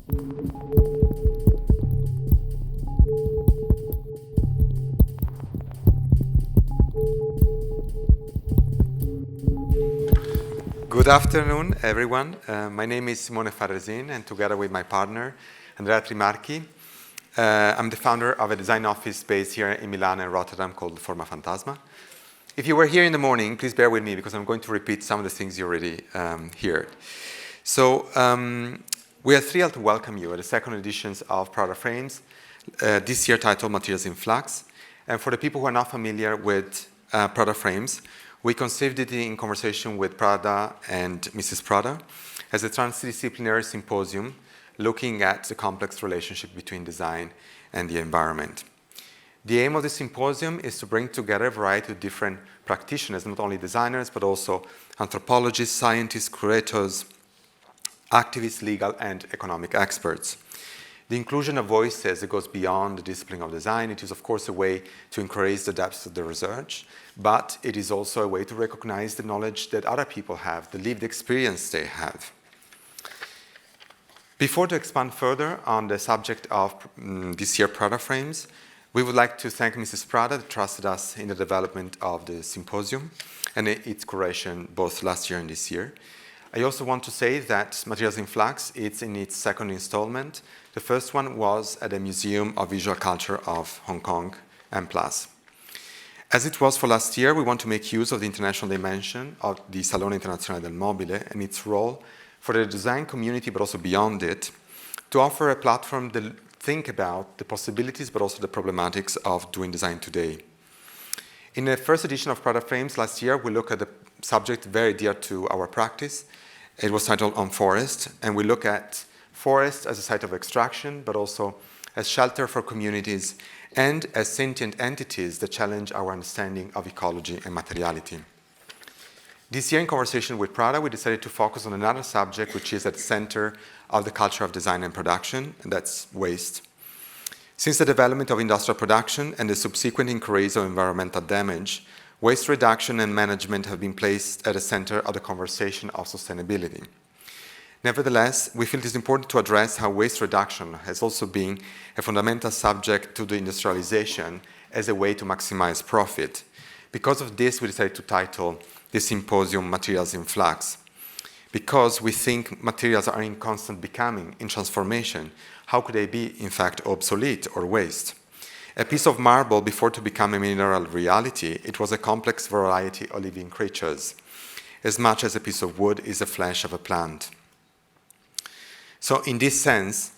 Good afternoon, everyone. My name is Simone Farresin, and together with my partner, Andrea Trimarchi, I'm the founder of a design office based here in Milan and Rotterdam called Formafantasma. If you were here in the morning, please bear with me because I'm going to repeat some of the things you already heard. So we are thrilled to welcome you at the second editions of Prada Frames, this year titled Materials in Flux. And for the people who are not familiar with Prada Frames, we conceived it in conversation with Prada and Mrs. Prada as a transdisciplinary symposium looking at the complex relationship between design and the environment. The aim of the symposium is to bring together a variety of different practitioners, not only designers, but also anthropologists, scientists, curators, activists, legal and economic experts. The inclusion of voices that goes beyond the discipline of design. It is, of course, a way to increase the depth of the research, but it is also a way to recognize the knowledge that other people have, the lived experience they have. Before to expand further on the subject of this year's Prada Frames, we would like to thank Mrs. Prada that trusted us in the development of the symposium and its curation both last year and this year. I also want to say that Materials in Flux, it's in its second installment. The first one was at the Museum of Visual Culture of Hong Kong, M+. As it was for last year, we want to make use of the international dimension of the Salone Internazionale del Mobile and its role for the design community, but also beyond it, to offer a platform to think about the possibilities, but also the problematics of doing design today. In the first edition of Prada Frames last year, we looked at the subject very dear to our practice. It was titled On Forest, and we look at forest as a site of extraction, but also as shelter for communities and as sentient entities that challenge our understanding of ecology and materiality. This year, in conversation with Prada, we decided to focus on another subject which is at the center of the culture of design and production, and that's waste. Since the development of industrial production and the subsequent increase of environmental damage, waste reduction and management have been placed at the center of the conversation of sustainability. Nevertheless, we feel it is important to address how waste reduction has also been a fundamental subject to the industrialization as a way to maximize profit. Because of this, we decided to title the symposium Materials in Flux. Because we think materials are in constant becoming, in transformation, how could they be, in fact, obsolete or waste? A piece of marble, before to become a mineral reality, it was a complex variety of living creatures, as much as a piece of wood is the flesh of a plant. So in this sense,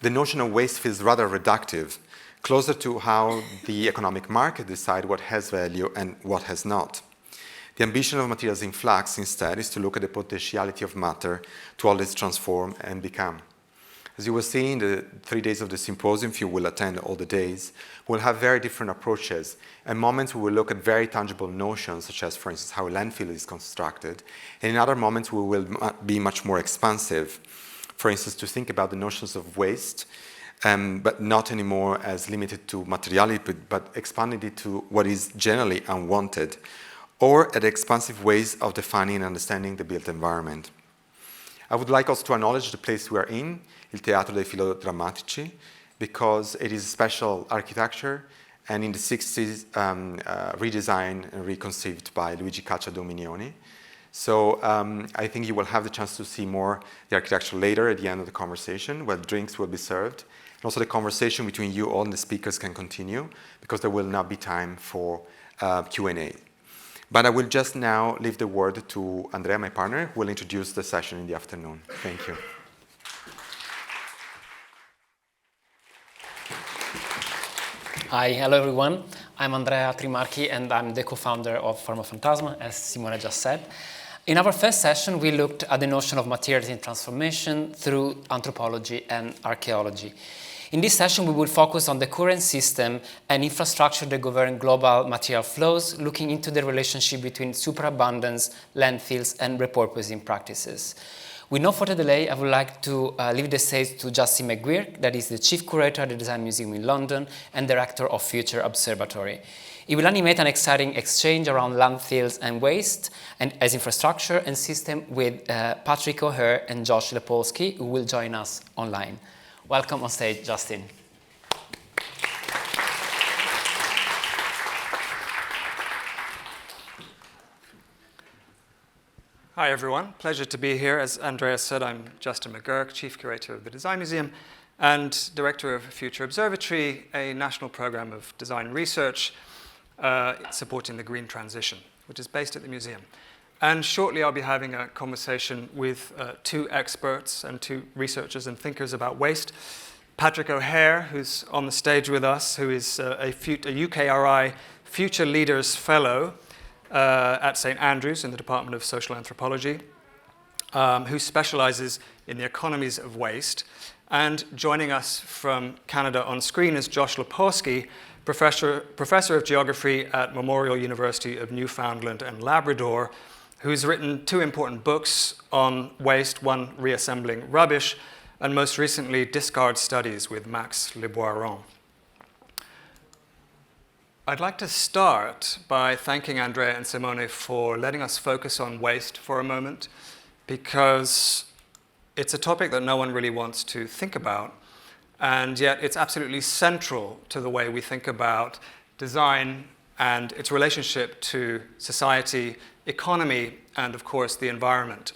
the notion of waste feels rather reductive, closer to how the economic market decides what has value and what has not. The ambition of Materials in Flux, instead, is to look at the potentiality of matter to always transform and become. As you will see in the 3 days of the symposium, if you will attend all the days, we'll have very different approaches. At moments, we will look at very tangible notions, such as, for instance, how a landfill is constructed. And in other moments, we will be much more expansive. For instance, to think about the notions of waste, but not anymore as limited to materiality, but expanding it to what is generally unwanted, or at expansive ways of defining and understanding the built environment. I would like also to acknowledge the place we are in, Il Teatro dei Filodrammatici, because it is a special architecture, and in the 60s, redesigned and reconceived by Luigi Cacciadominioni. So I think you will have the chance to see more the architecture later at the end of the conversation, where drinks will be served. And also the conversation between you all and the speakers can continue, because there will now be time for Q&A. But I will just now leave the word to Andrea, my partner, who will introduce the session in the afternoon. Thank you. Hi, hello everyone. I'm Andrea Trimarchi and I'm the co-founder of Formafantasma, as Simone just said. In our first session, we looked at the notion of materials in transformation through anthropology and archaeology. In this session, we will focus on the current system and infrastructure that govern global material flows, looking into the relationship between superabundance, landfills, and repurposing practices. With no further delay, I would like to leave the stage to Justin McGUIRK, that is the Chief Curator at the Design Museum in London and Director of Future Observatory. He will animate an exciting exchange around landfills and waste and as infrastructure and system with Patrick O'Hare and Josh Lepawsky, who will join us online. Welcome on stage, Justin. Hi everyone, pleasure to be here. As Andrea said, I'm Justin McGUIRK, Chief Curator of the Design Museum and Director of Future Observatory, a national program of design research supporting the green transition, which is based at the museum. And shortly I'll be having a conversation with two experts and two researchers and thinkers about waste. Patrick O'Hare, who's on the stage with us, who is a UKRI Future Leaders Fellow at St. Andrews in the Department of Social Anthropology, who specializes in the economies of waste. And joining us from Canada on screen is Josh Lepawsky, Professor of Geography at Memorial University of Newfoundland and Labrador, who's written two important books on waste, one, Reassembling Rubbish, and most recently, Discard Studies with Max Liboiron. I'd like to start by thanking Andrea and Simone for letting us focus on waste for a moment, because it's a topic that no one really wants to think about, and yet it's absolutely central to the way we think about design and its relationship to society, economy, and of course the environment.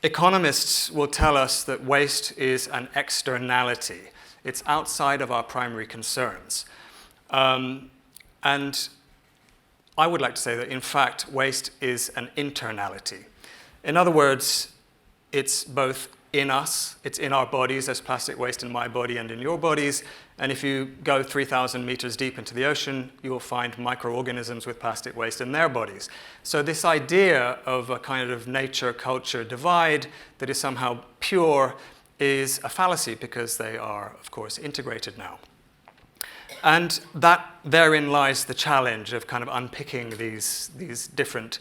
Economists will tell us that waste is an externality. It's outside of our primary concerns. And I would like to say that, in fact, waste is an internality. In other words, it's both in us, it's in our bodies. There's plastic waste in my body and in your bodies. And if you go 3,000 meters deep into the ocean, you will find microorganisms with plastic waste in their bodies. So this idea of a kind of nature-culture divide that is somehow pure is a fallacy, because they are, of course, integrated now. And therein lies the challenge of kind of unpicking these different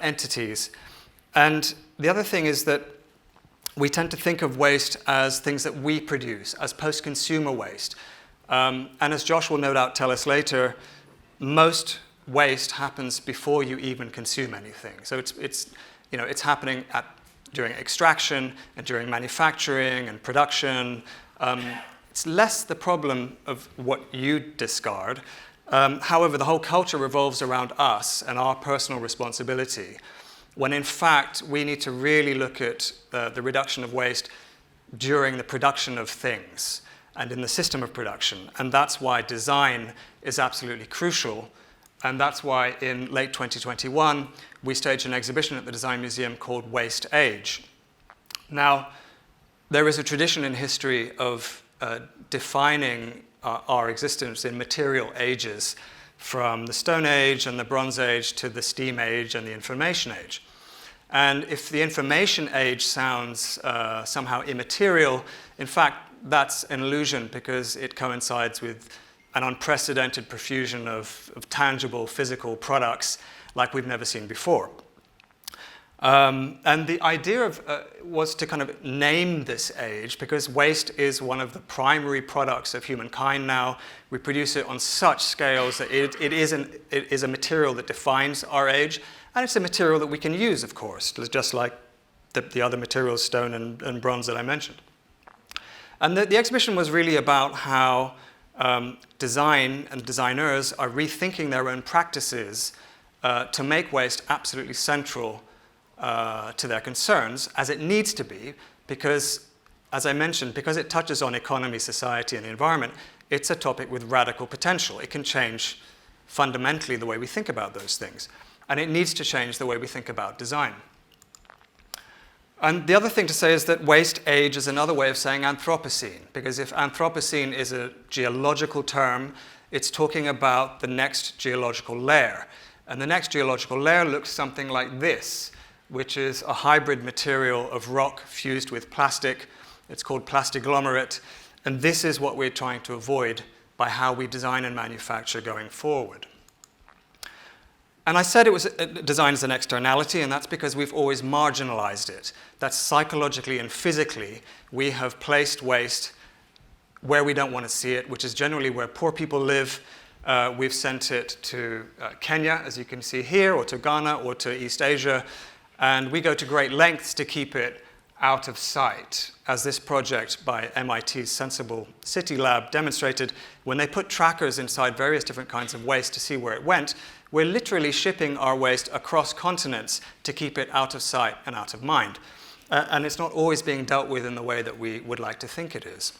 entities. And the other thing is that we tend to think of waste as things that we produce, as post-consumer waste. And as Josh will no doubt tell us later, most waste happens before you even consume anything. So it's happening during extraction and during manufacturing and production. It's less the problem of what you discard. However, the whole culture revolves around us and our personal responsibility, when in fact we need to really look at the reduction of waste during the production of things and in the system of production. And that's why design is absolutely crucial. And that's why in late 2021, we staged an exhibition at the Design Museum called Waste Age. Now, there is a tradition in history of defining our existence in material ages, from the Stone Age and the Bronze Age to the Steam Age and the Information Age. And if the Information Age sounds somehow immaterial, in fact, that's an illusion, because it coincides with an unprecedented profusion of tangible physical products like we've never seen before. And the idea was to kind of name this age, because waste is one of the primary products of humankind now. We produce it on such scales that it is a material that defines our age, and it's a material that we can use, of course, just like the other materials, stone and bronze that I mentioned. And the exhibition was really about how design and designers are rethinking their own practices to make waste absolutely central to their concerns, as it needs to be, because, as I mentioned, because it touches on economy, society, and the environment, it's a topic with radical potential. It can change fundamentally the way we think about those things. And it needs to change the way we think about design. And the other thing to say is that waste age is another way of saying Anthropocene, because if Anthropocene is a geological term, it's talking about the next geological layer. And the next geological layer looks something like this, which is a hybrid material of rock fused with plastic. It's called plastiglomerate. And this is what we're trying to avoid by how we design and manufacture going forward. And I said it was designed as an externality, and that's because we've always marginalized it. That's psychologically and physically, we have placed waste where we don't want to see it, which is generally where poor people live. We've sent it to Kenya, as you can see here, or to Ghana, or to East Asia, and we go to great lengths to keep it out of sight, as this project by MIT's Sensible City Lab demonstrated. When they put trackers inside various different kinds of waste to see where it went, we're literally shipping our waste across continents to keep it out of sight and out of mind. And it's not always being dealt with in the way that we would like to think it is.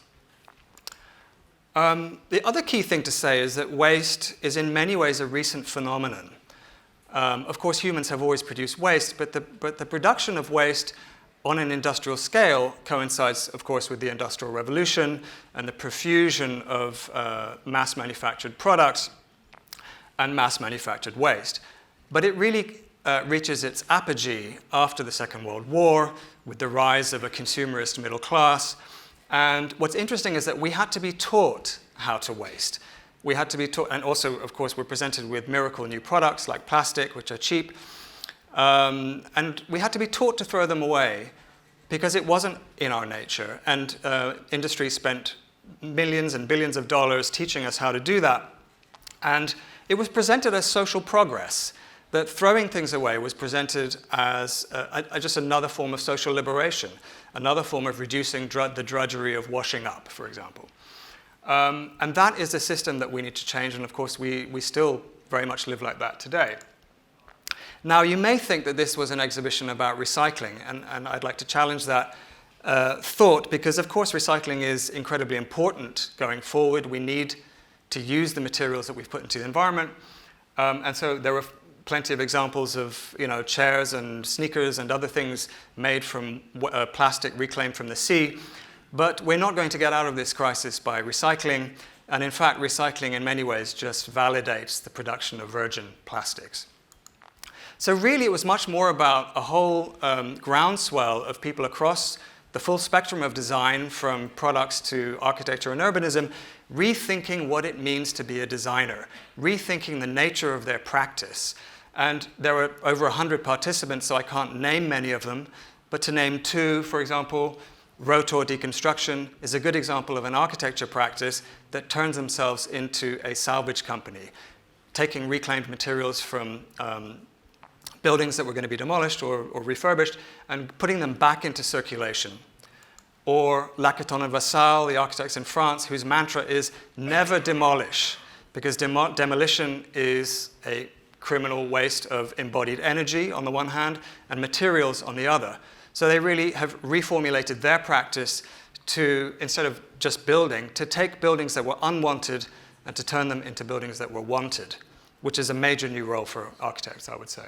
The other key thing to say is that waste is in many ways a recent phenomenon. Of course, humans have always produced waste, but the production of waste on an industrial scale coincides, of course, with the Industrial Revolution and the profusion of mass-manufactured products and mass-manufactured waste. But it really reaches its apogee after the Second World War with the rise of a consumerist middle class. And what's interesting is that we had to be taught how to waste. We had to be taught, and also, of course, we're presented with miracle new products like plastic, which are cheap. And we had to be taught to throw them away because it wasn't in our nature. And industry spent millions and billions of dollars teaching us how to do that. And it was presented as social progress, that throwing things away was presented as just another form of social liberation, another form of reducing the drudgery of washing up, for example. And that is a system that we need to change, and of course we still very much live like that today. Now, you may think that this was an exhibition about recycling, and I'd like to challenge that thought, because of course recycling is incredibly important going forward. We need to use the materials that we've put into the environment. And so there were plenty of examples of chairs and sneakers and other things made from plastic reclaimed from the sea. But we're not going to get out of this crisis by recycling. And in fact, recycling in many ways just validates the production of virgin plastics. So really, it was much more about a whole groundswell of people across the full spectrum of design, from products to architecture and urbanism, rethinking what it means to be a designer, rethinking the nature of their practice. And there were over 100 participants, so I can't name many of them, but to name two, for example, rotor deconstruction is a good example of an architecture practice that turns themselves into a salvage company, taking reclaimed materials from buildings that were going to be demolished or refurbished and putting them back into circulation. Or Lacaton and Vassal, the architects in France, whose mantra is never demolish, because demolition is a criminal waste of embodied energy on the one hand and materials on the other. So they really have reformulated their practice to, instead of just building, to take buildings that were unwanted and to turn them into buildings that were wanted, which is a major new role for architects, I would say.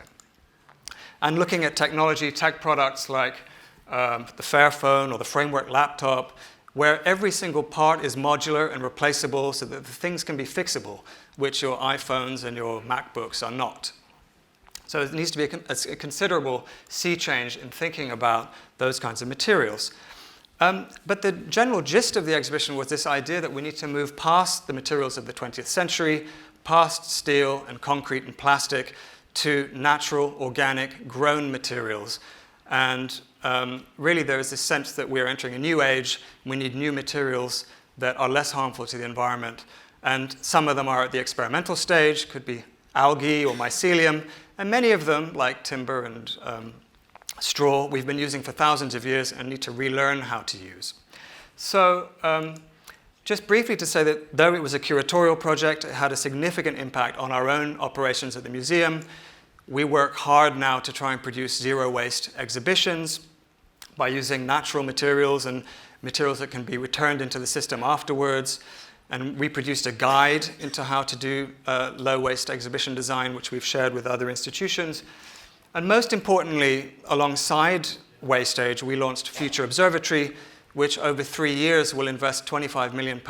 And looking at technology, tech products like the Fairphone or the Framework laptop, where every single part is modular and replaceable so that the things can be fixable, which your iPhones and your MacBooks are not. So it needs to be a considerable sea change in thinking about those kinds of materials. But the general gist of the exhibition was this idea that we need to move past the materials of the 20th century, past steel and concrete and plastic, to natural, organic, grown materials. And really there is this sense that we're entering a new age. We need new materials that are less harmful to the environment. And some of them are at the experimental stage, could be algae or mycelium. And many of them, like timber and straw, we've been using for thousands of years and need to relearn how to use. So just briefly to say that though it was a curatorial project, it had a significant impact on our own operations at the museum. We work hard now to try and produce zero waste exhibitions by using natural materials and materials that can be returned into the system afterwards. And we produced a guide into how to do low waste exhibition design, which we've shared with other institutions. And most importantly, alongside Wastage, we launched Future Observatory, which over 3 years will invest £25 million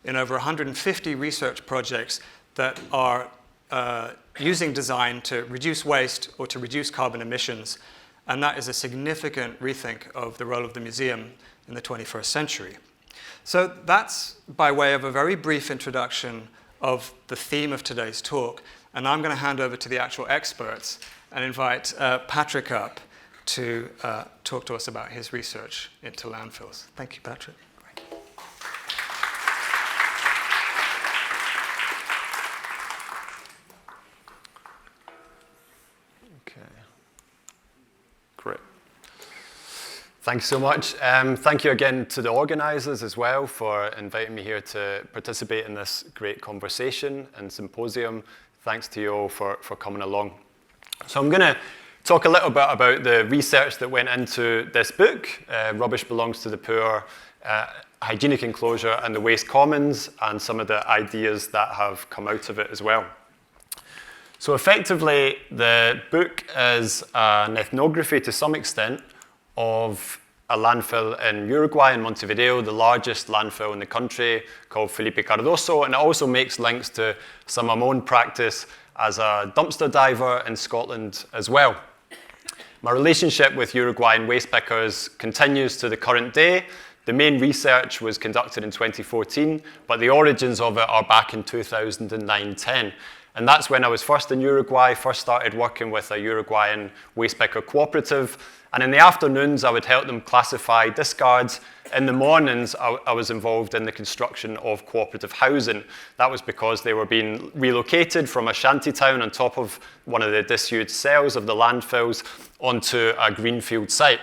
in over 150 research projects that are using design to reduce waste or to reduce carbon emissions. And that is a significant rethink of the role of the museum in the 21st century. So that's by way of a very brief introduction of the theme of today's talk. And I'm going to hand over to the actual experts and invite Patrick up to talk to us about his research into landfills. Thank you, Patrick. Great. Thanks so much. Thank you again to the organizers as well for inviting me here to participate in this great conversation and symposium. Thanks to you all for coming along. So I'm going to talk a little bit about the research that went into this book, Rubbish Belongs to the Poor, Hygienic Enclosure and the Waste Commons, and some of the ideas that have come out of it as well. So effectively, the book is an ethnography to some extent of a landfill in Uruguay, in Montevideo, the largest landfill in the country, called Felipe Cardoso, and it also makes links to some of my own practice as a dumpster diver in Scotland as well. My relationship with Uruguayan waste pickers continues to the current day. The main research was conducted in 2014, but the origins of it are back in 2009-10. And that's when I was first in Uruguay, first started working with a Uruguayan waste picker cooperative. And in the afternoons, I would help them classify discards. In the mornings, I was involved in the construction of cooperative housing. That was because they were being relocated from a shanty town on top of one of the disused cells of the landfills onto a greenfield site.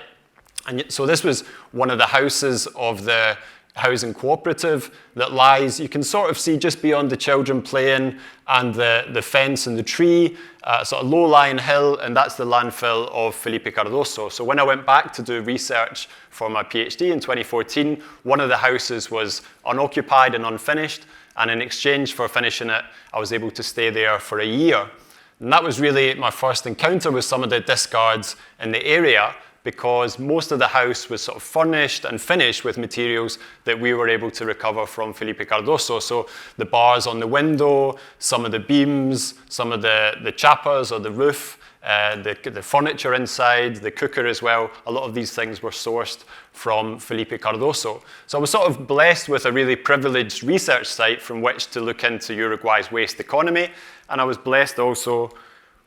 And so this was one of the houses of the housing cooperative that lies, you can sort of see just beyond the children playing and the fence and the tree, sort of low-lying hill, and that's the landfill of Felipe Cardoso. So when I went back to do research for my PhD in 2014, one of the houses was unoccupied and unfinished, and in exchange for finishing it, I was able to stay there for a year. And that was really my first encounter with some of the discards in the area, because most of the house was sort of furnished and finished with materials that we were able to recover from Felipe Cardoso. So the bars on the window, some of the beams, some of the chapas or the roof, the furniture inside, the cooker as well, a lot of these things were sourced from Felipe Cardoso. So I was sort of blessed with a really privileged research site from which to look into Uruguay's waste economy, and I was blessed also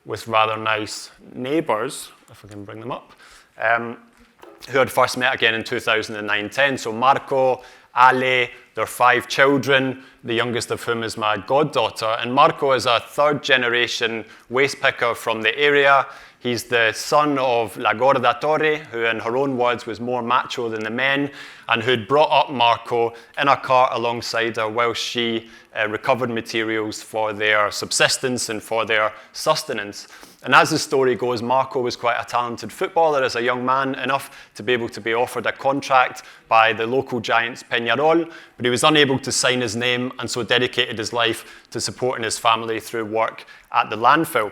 with rather nice neighbors, if I can bring them up, who had first met again in 2009-10. So Marco, Ale, their 5 children, the youngest of whom is my goddaughter. And Marco is a third-generation waste picker from the area. He's the son of La Gorda Torre, who in her own words was more macho than the men, and who'd brought up Marco in a cart alongside her while she recovered materials for their subsistence and for their sustenance. And as the story goes, Marco was quite a talented footballer as a young man, enough to be able to be offered a contract by the local giants Peñarol, but he was unable to sign his name and so dedicated his life to supporting his family through work at the landfill.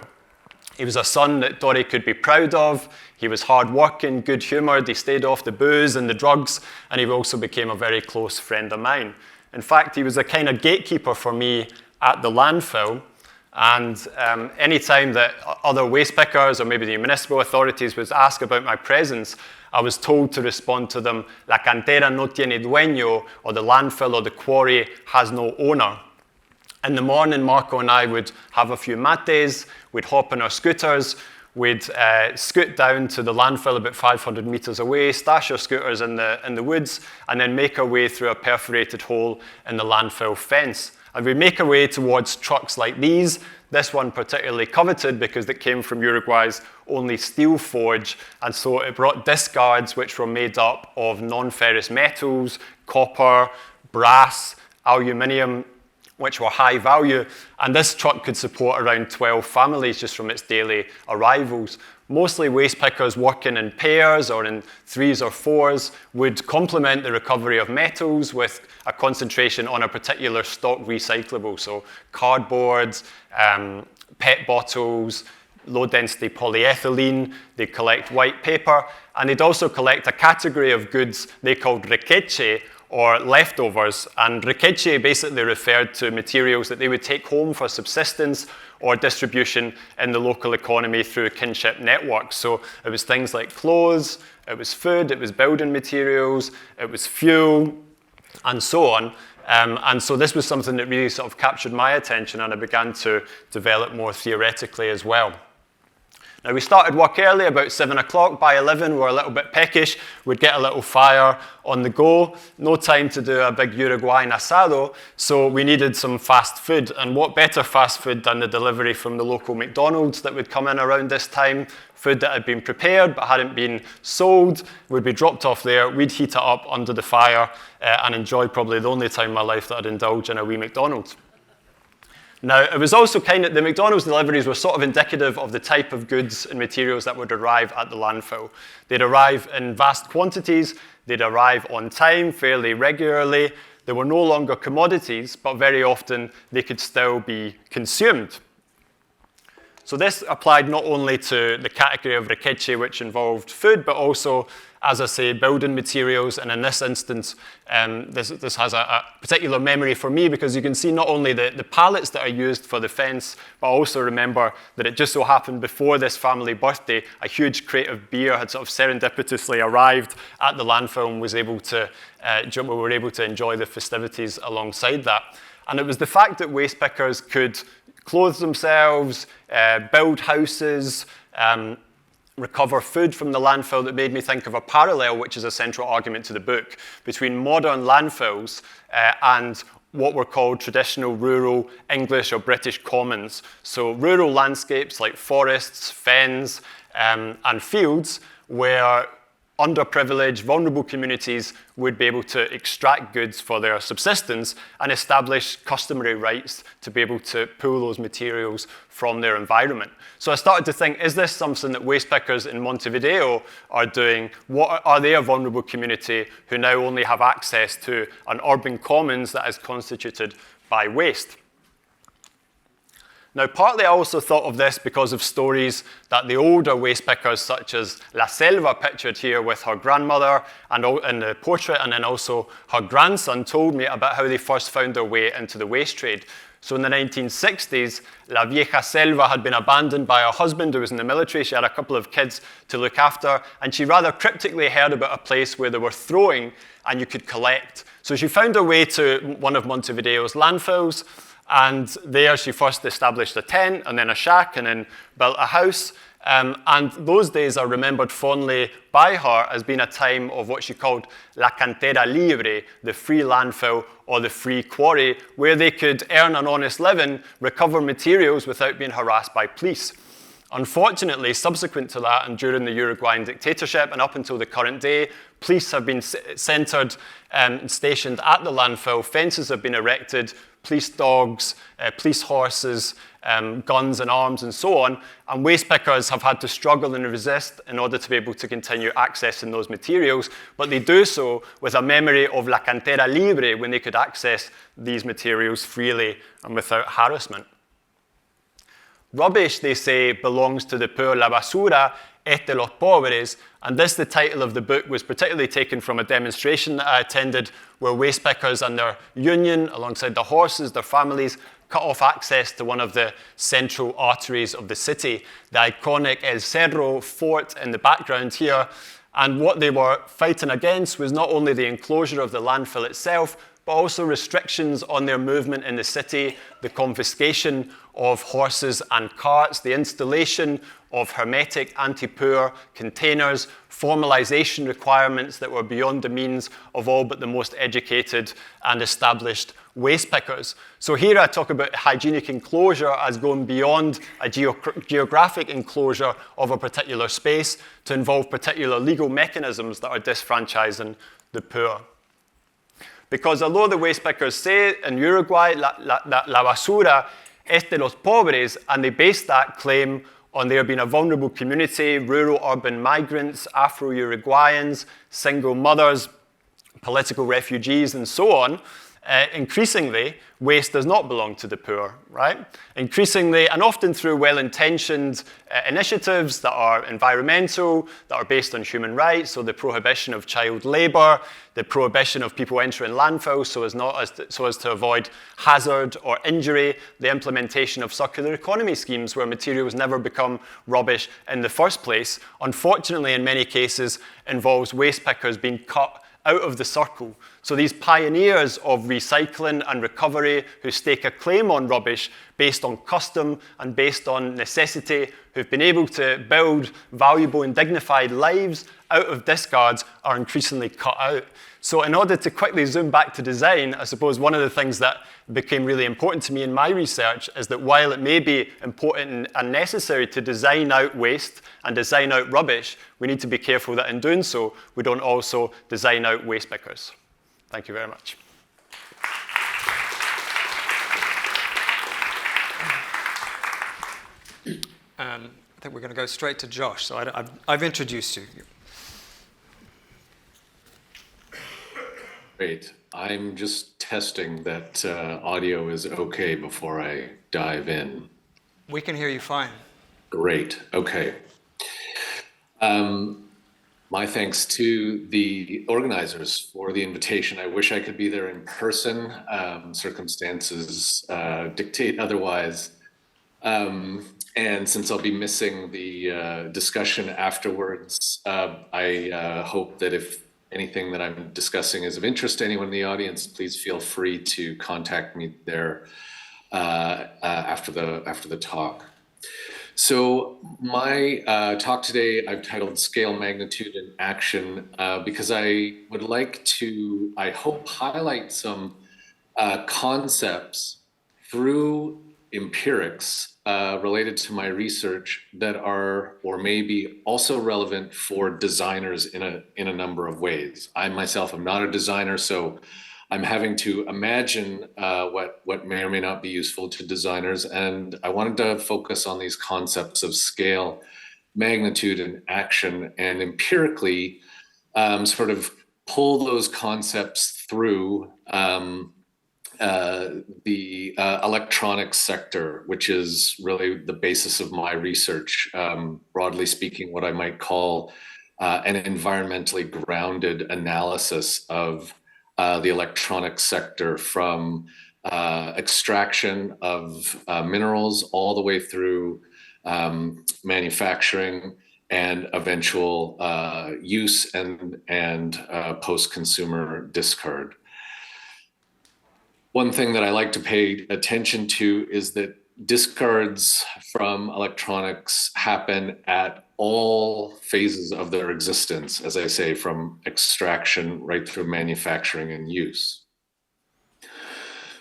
He was a son that Torre could be proud of. He was hard-working, good-humoured, he stayed off the booze and the drugs, and he also became a very close friend of mine. In fact, he was a kind of gatekeeper for me at the landfill. And any time that other waste pickers or maybe the municipal authorities would ask about my presence, I was told to respond to them, "La cantera no tiene dueño," or the landfill or the quarry has no owner. In the morning, Marco and I would have a few mates, we'd hop on our scooters, we'd scoot down to the landfill about 500 meters away, stash our scooters in the woods, and then make our way through a perforated hole in the landfill fence. And we make our way towards trucks like these, this one particularly coveted because it came from Uruguay's only steel forge, and so it brought discards which were made up of non-ferrous metals, copper, brass, aluminium, which were high value, and this truck could support around 12 families just from its daily arrivals. Mostly waste pickers working in pairs or in 3s or 4s would complement the recovery of metals with a concentration on a particular stock recyclable, so cardboard, PET bottles, low-density polyethylene. They collect white paper, and they'd also collect a category of goods they called requeche, or leftovers, and requeche basically referred to materials that they would take home for subsistence or distribution in the local economy through kinship networks. So it was things like clothes, it was food, it was building materials, it was fuel, and so on. And so this was something that really sort of captured my attention, and I began to develop more theoretically as well. Now, we started work early, about 7 o'clock. By 11, we were a little bit peckish. We'd get a little fire on the go. No time to do a big Uruguayan asado, so we needed some fast food. And what better fast food than the delivery from the local McDonald's that would come in around this time? Food that had been prepared but hadn't been sold would be dropped off there. We'd heat it up under the fire and enjoy probably the only time in my life that I'd indulge in a wee McDonald's. Now, it was also kind of, the McDonald's deliveries were sort of indicative of the type of goods and materials that would arrive at the landfill. They'd arrive in vast quantities, they'd arrive on time, fairly regularly. They were no longer commodities, but very often they could still be consumed. So this applied not only to the category of requeche, which involved food, but also, as I say, building materials. And in this instance, this has a particular memory for me, because you can see not only the pallets that are used for the fence, but also remember that it just so happened before this family birthday, a huge crate of beer had sort of serendipitously arrived at the landfill and we were able to enjoy the festivities alongside that. And it was the fact that waste pickers could clothe themselves, build houses, recover food from the landfill that made me think of a parallel, which is a central argument to the book, between modern landfills and what were called traditional rural English or British commons. So rural landscapes like forests, fens, and fields where underprivileged, vulnerable communities would be able to extract goods for their subsistence and establish customary rights to be able to pull those materials from their environment. So I started to think, is this something that waste pickers in Montevideo are doing? Are they a vulnerable community who now only have access to an urban commons that is constituted by waste? Now, partly I also thought of this because of stories that the older waste pickers, such as La Selva, pictured here with her grandmother and in the portrait, and then also her grandson, told me about how they first found their way into the waste trade. So in the 1960s, La Vieja Selva had been abandoned by her husband who was in the military. She had a couple of kids to look after, and she rather cryptically heard about a place where they were throwing and you could collect. So she found her way to one of Montevideo's landfills, and there she first established a tent, and then a shack, and then built a house. And those days are remembered fondly by her as being a time of what she called la cantera libre, the free landfill or the free quarry, where they could earn an honest living, recover materials without being harassed by police. Unfortunately, subsequent to that and during the Uruguayan dictatorship and up until the current day, police have been centered and stationed at the landfill. Fences have been erected, police dogs, police horses, guns and arms and so on, and waste pickers have had to struggle and resist in order to be able to continue accessing those materials, but they do so with a memory of la cantera libre, when they could access these materials freely and without harassment. Rubbish, they say, belongs to the poor. La basura es de los pobres. And this, the title of the book, was particularly taken from a demonstration that I attended where waste pickers and their union, alongside the horses, their families, cut off access to one of the central arteries of the city, the iconic El Cerro fort in the background here. And what they were fighting against was not only the enclosure of the landfill itself, but also restrictions on their movement in the city, the confiscation of horses and carts, the installation of hermetic anti-poor containers, formalization requirements that were beyond the means of all but the most educated and established waste pickers. So here I talk about hygienic enclosure as going beyond a geographic enclosure of a particular space to involve particular legal mechanisms that are disfranchising the poor. Because although the waste pickers say in Uruguay, la basura es de los pobres, and they base that claim on there being a vulnerable community, rural urban migrants, Afro-Uruguayans, single mothers, political refugees, and so on, increasingly, waste does not belong to the poor, right? Increasingly, and often through well-intentioned initiatives that are environmental, that are based on human rights, so the prohibition of child labor, the prohibition of people entering landfills so as to avoid hazard or injury, the implementation of circular economy schemes where materials never become rubbish in the first place, unfortunately, in many cases, involves waste pickers being cut out of the circle. So these pioneers of recycling and recovery who stake a claim on rubbish based on custom and based on necessity, who've been able to build valuable and dignified lives out of discards, are increasingly cut out. So in order to quickly zoom back to design, I suppose one of the things that became really important to me in my research is that while it may be important and necessary to design out waste and design out rubbish, we need to be careful that in doing so, we don't also design out waste pickers. Thank you very much. I think we're going to go straight to Josh. So I've introduced you. Great. I'm just testing that audio is okay before I dive in. We can hear you fine. Great. Okay. My thanks to the organizers for the invitation. I wish I could be there in person. Circumstances dictate otherwise. And since I'll be missing the discussion afterwards, I hope that if anything that I'm discussing is of interest to anyone in the audience, please feel free to contact me there after the talk. So my talk today I've titled Scale, Magnitude, and Action because I would like to, I hope, highlight some concepts through empirics related to my research that are or may be also relevant for designers in a number of ways. I myself am not a designer, so I'm having to imagine what may or may not be useful to designers, and I wanted to focus on these concepts of scale, magnitude, and action, and empirically sort of pull those concepts through the electronics sector, which is really the basis of my research, broadly speaking, what I might call an environmentally grounded analysis of the electronics sector, from extraction of minerals all the way through manufacturing and eventual use and post-consumer discard. One thing that I like to pay attention to is that discards from electronics happen at all phases of their existence, as I say, from extraction right through manufacturing and use.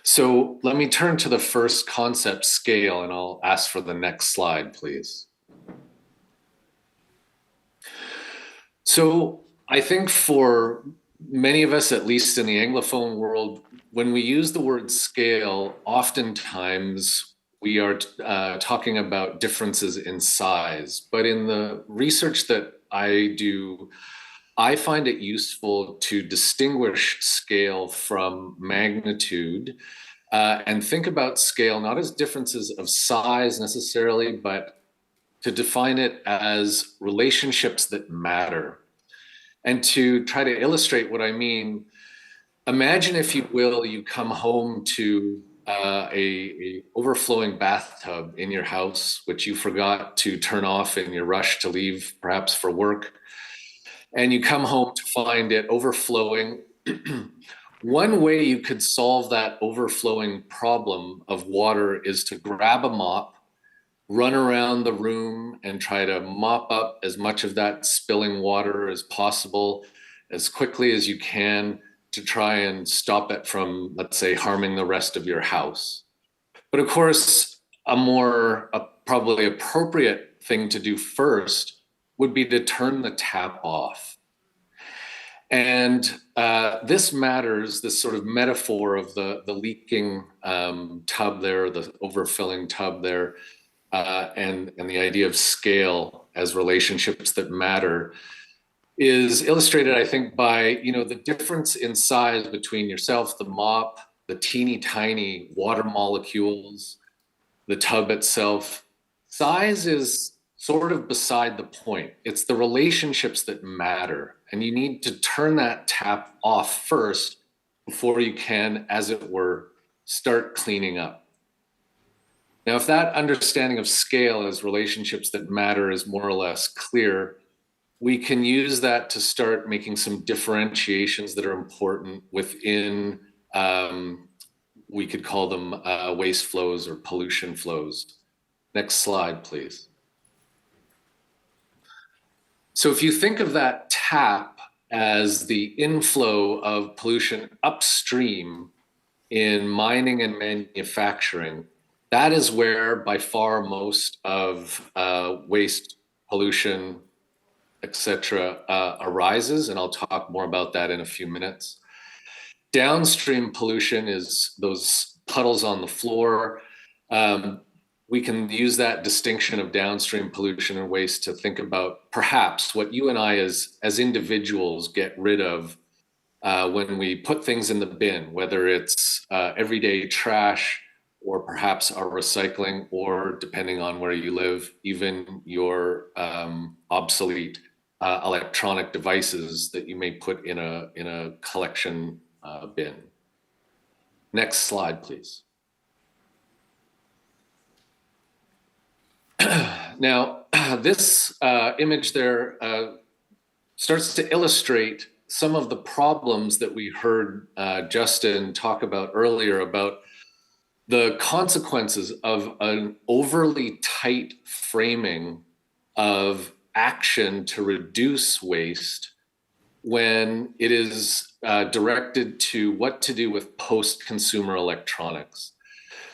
So let me turn to the first concept, scale, and I'll ask for the next slide, please. So I think for many of us, at least in the Anglophone world, when we use the word scale, oftentimes we are talking about differences in size. But in the research that I do, I find it useful to distinguish scale from magnitude and think about scale not as differences of size necessarily, but to define it as relationships that matter. And to try to illustrate what I mean, imagine, if you will, you come home to a overflowing bathtub in your house, which you forgot to turn off in your rush to leave, perhaps for work. And you come home to find it overflowing. One way you could solve that overflowing problem of water is to grab a mop, run around the room and try to mop up as much of that spilling water as possible, as quickly as you can, to try and stop it from, let's say, harming the rest of your house. But of course, a probably appropriate thing to do first would be to turn the tap off. And this matters, this sort of metaphor of the leaking tub there, the overfilling tub there, and the idea of scale as relationships that matter is illustrated, I think, by the difference in size between yourself, the mop, the teeny tiny water molecules, the tub itself. Size is sort of beside the point. It's the relationships that matter, and you need to turn that tap off first before you can, as it were, start cleaning up. Now, if that understanding of scale as relationships that matter is more or less clear, we can use that to start making some differentiations that are important within, we could call them waste flows or pollution flows. Next slide, please. So if you think of that tap as the inflow of pollution upstream in mining and manufacturing, that is where by far most of waste, pollution, etc. arises, and I'll talk more about that in a few minutes. Downstream pollution is those puddles on the floor. We can use that distinction of downstream pollution and waste to think about perhaps what you and I as individuals get rid of when we put things in the bin, whether it's everyday trash or perhaps our recycling, or depending on where you live, even your obsolete electronic devices that you may put in a collection bin. Next slide, please. Now, this image there starts to illustrate some of the problems that we heard Justin talk about earlier about the consequences of an overly tight framing of action to reduce waste when it is directed to what to do with post-consumer electronics.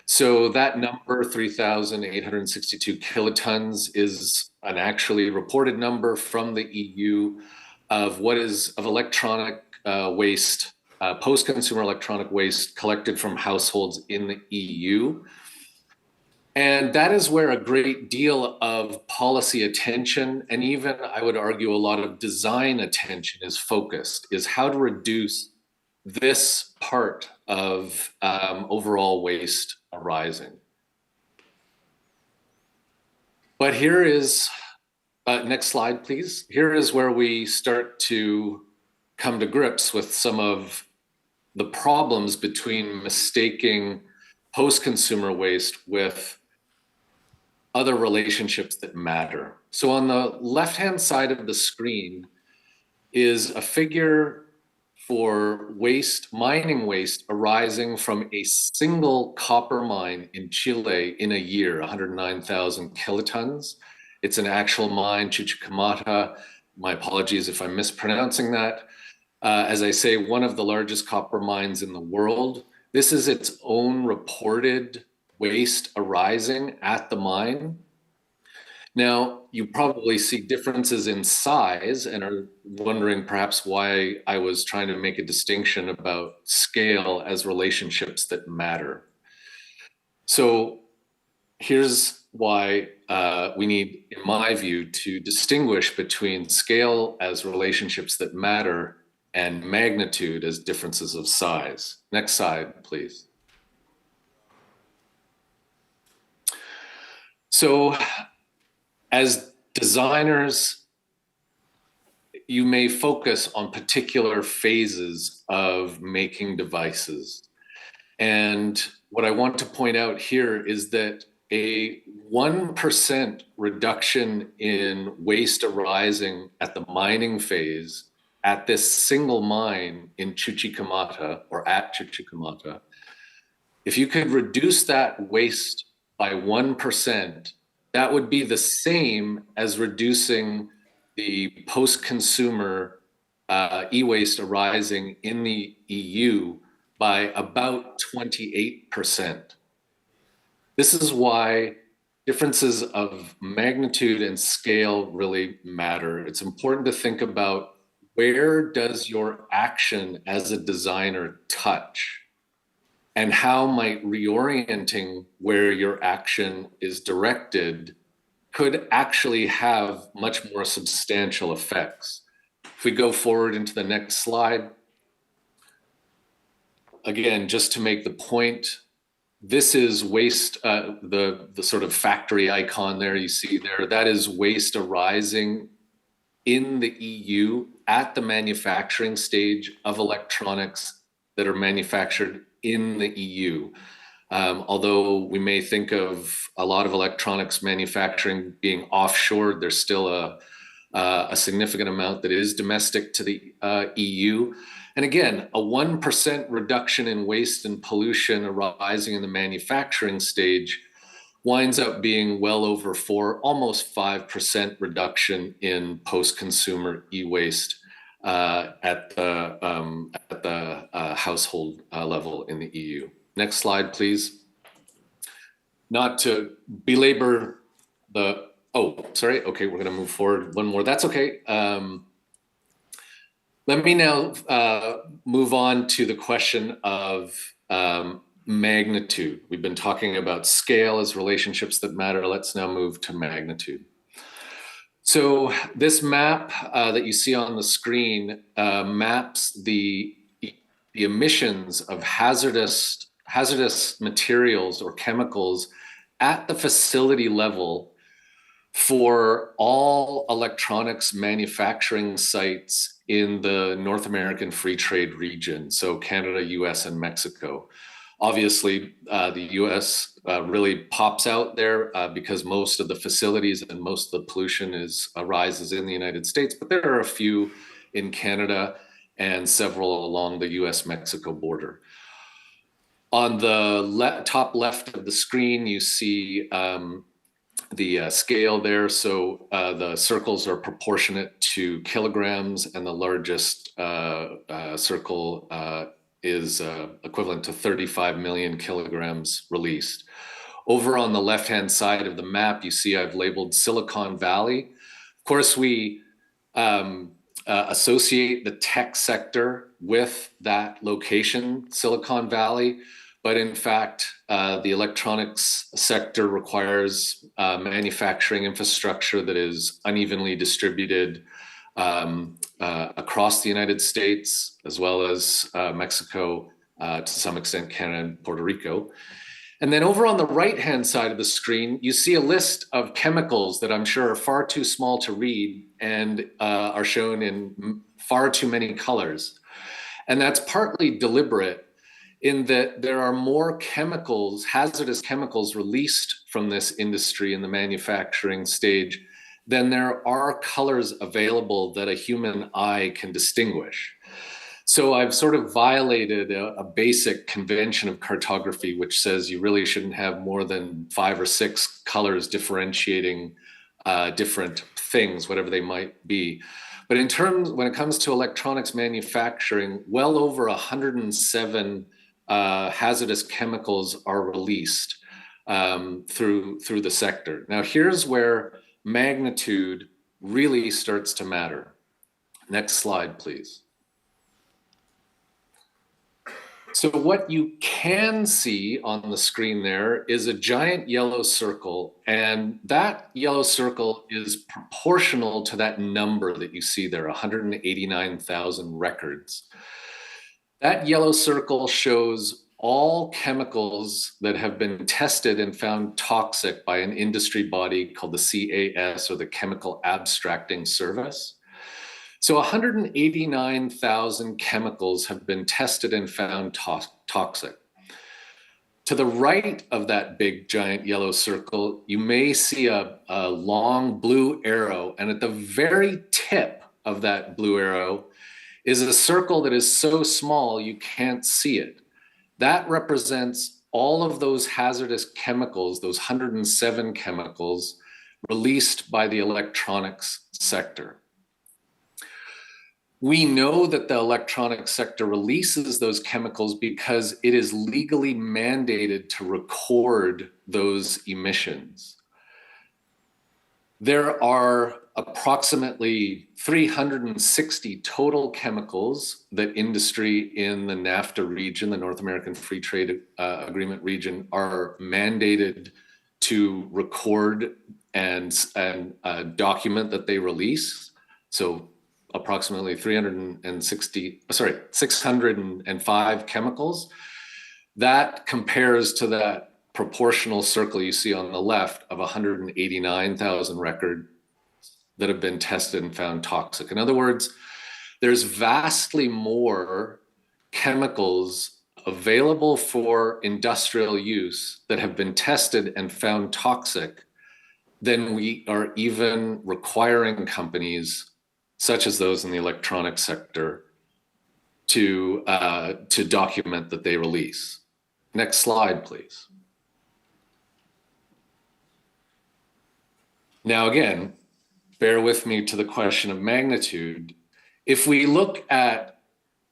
So that number, 3,862 kilotons, is an actually reported number from the EU of what is of electronic waste, post-consumer electronic waste collected from households in the EU. And that is where a great deal of policy attention, and even I would argue a lot of design attention, is focused, is how to reduce this part of overall waste arising. But here is, next slide, please. Here is where we start to come to grips with some of the problems between mistaking post-consumer waste with other relationships that matter. So on the left-hand side of the screen is a figure for waste, mining waste arising from a single copper mine in Chile in a year, 109,000 kilotons. It's an actual mine, Chuquicamata. My apologies if I'm mispronouncing that. As I say, one of the largest copper mines in the world. This is its own reported waste arising at the mine. Now, you probably see differences in size and are wondering perhaps why I was trying to make a distinction about scale as relationships that matter. So here's why we need, in my view, to distinguish between scale as relationships that matter and magnitude as differences of size. Next slide, please. So as designers, you may focus on particular phases of making devices. And what I want to point out here is that a 1% reduction in waste arising at the mining phase at this single mine in Chuquicamata, or at Chuquicamata, if you could reduce that waste by 1%, that would be the same as reducing the post-consumer e-waste arising in the EU by about 28%. This is why differences of magnitude and scale really matter. It's important to think about, where does your action as a designer touch? And how might reorienting where your action is directed could actually have much more substantial effects. If we go forward into the next slide, again, just to make the point, this is waste, the sort of factory icon there you see there, that is waste arising in the EU at the manufacturing stage of electronics that are manufactured in the EU. Although we may think of a lot of electronics manufacturing being offshored, there's still a significant amount that is domestic to the EU. And again, a 1% reduction in waste and pollution arising in the manufacturing stage winds up being well over almost 5% reduction in post-consumer e-waste at the household level in the EU. Next slide, please. Not to belabor the, oh, sorry, okay, we're gonna move forward one more, that's okay. Let me now move on to the question of magnitude. We've been talking about scale as relationships that matter. Let's now move to magnitude. So this map that you see on the screen maps the emissions of hazardous materials or chemicals at the facility level for all electronics manufacturing sites in the North American Free Trade region, so Canada, US, and Mexico. Obviously, the US really pops out there because most of the facilities and most of the pollution arises in the United States, but there are a few in Canada and several along the US-Mexico border. On the top left of the screen, you see the scale there. So the circles are proportionate to kilograms, and the largest circle is equivalent to 35 million kilograms released. Over on the left-hand side of the map, you see I've labeled Silicon Valley. Of course, we associate the tech sector with that location, Silicon Valley. But in fact, the electronics sector requires manufacturing infrastructure that is unevenly distributed across the United States, as well as Mexico, to some extent Canada and Puerto Rico. And then over on the right-hand side of the screen, you see a list of chemicals that I'm sure are far too small to read and are shown in far too many colors. And that's partly deliberate, in that there are more chemicals, hazardous chemicals released from this industry in the manufacturing stage than there are colors available that a human eye can distinguish. So I've sort of violated a basic convention of cartography, which says you really shouldn't have more than 5 or 6 colors differentiating different things, whatever they might be. But in terms, when it comes to electronics manufacturing, well over 107 hazardous chemicals are released through the sector. Now, here's where magnitude really starts to matter. Next slide, please. So what you can see on the screen there is a giant yellow circle, and that yellow circle is proportional to that number that you see there, 189,000 records. That yellow circle shows all chemicals that have been tested and found toxic by an industry body called the CAS, or the Chemical Abstracting Service. So 189,000 chemicals have been tested and found toxic. To the right of that big giant yellow circle, you may see a long blue arrow, and at the very tip of that blue arrow is a circle that is so small you can't see it. That represents all of those hazardous chemicals, those 107 chemicals released by the electronics sector. We know that the electronics sector releases those chemicals because it is legally mandated to record those emissions. There are approximately 360 total chemicals that industry in the NAFTA region, the North American Free Trade Agreement region, are mandated to record and document that they release. So approximately 605 chemicals. That compares to that proportional circle you see on the left of 189,000 records that have been tested and found toxic. In other words, there's vastly more chemicals available for industrial use that have been tested and found toxic then we are even requiring companies, such as those in the electronic sector, to document that they release. Next slide, please. Now, again, bear with me to the question of magnitude. If we look at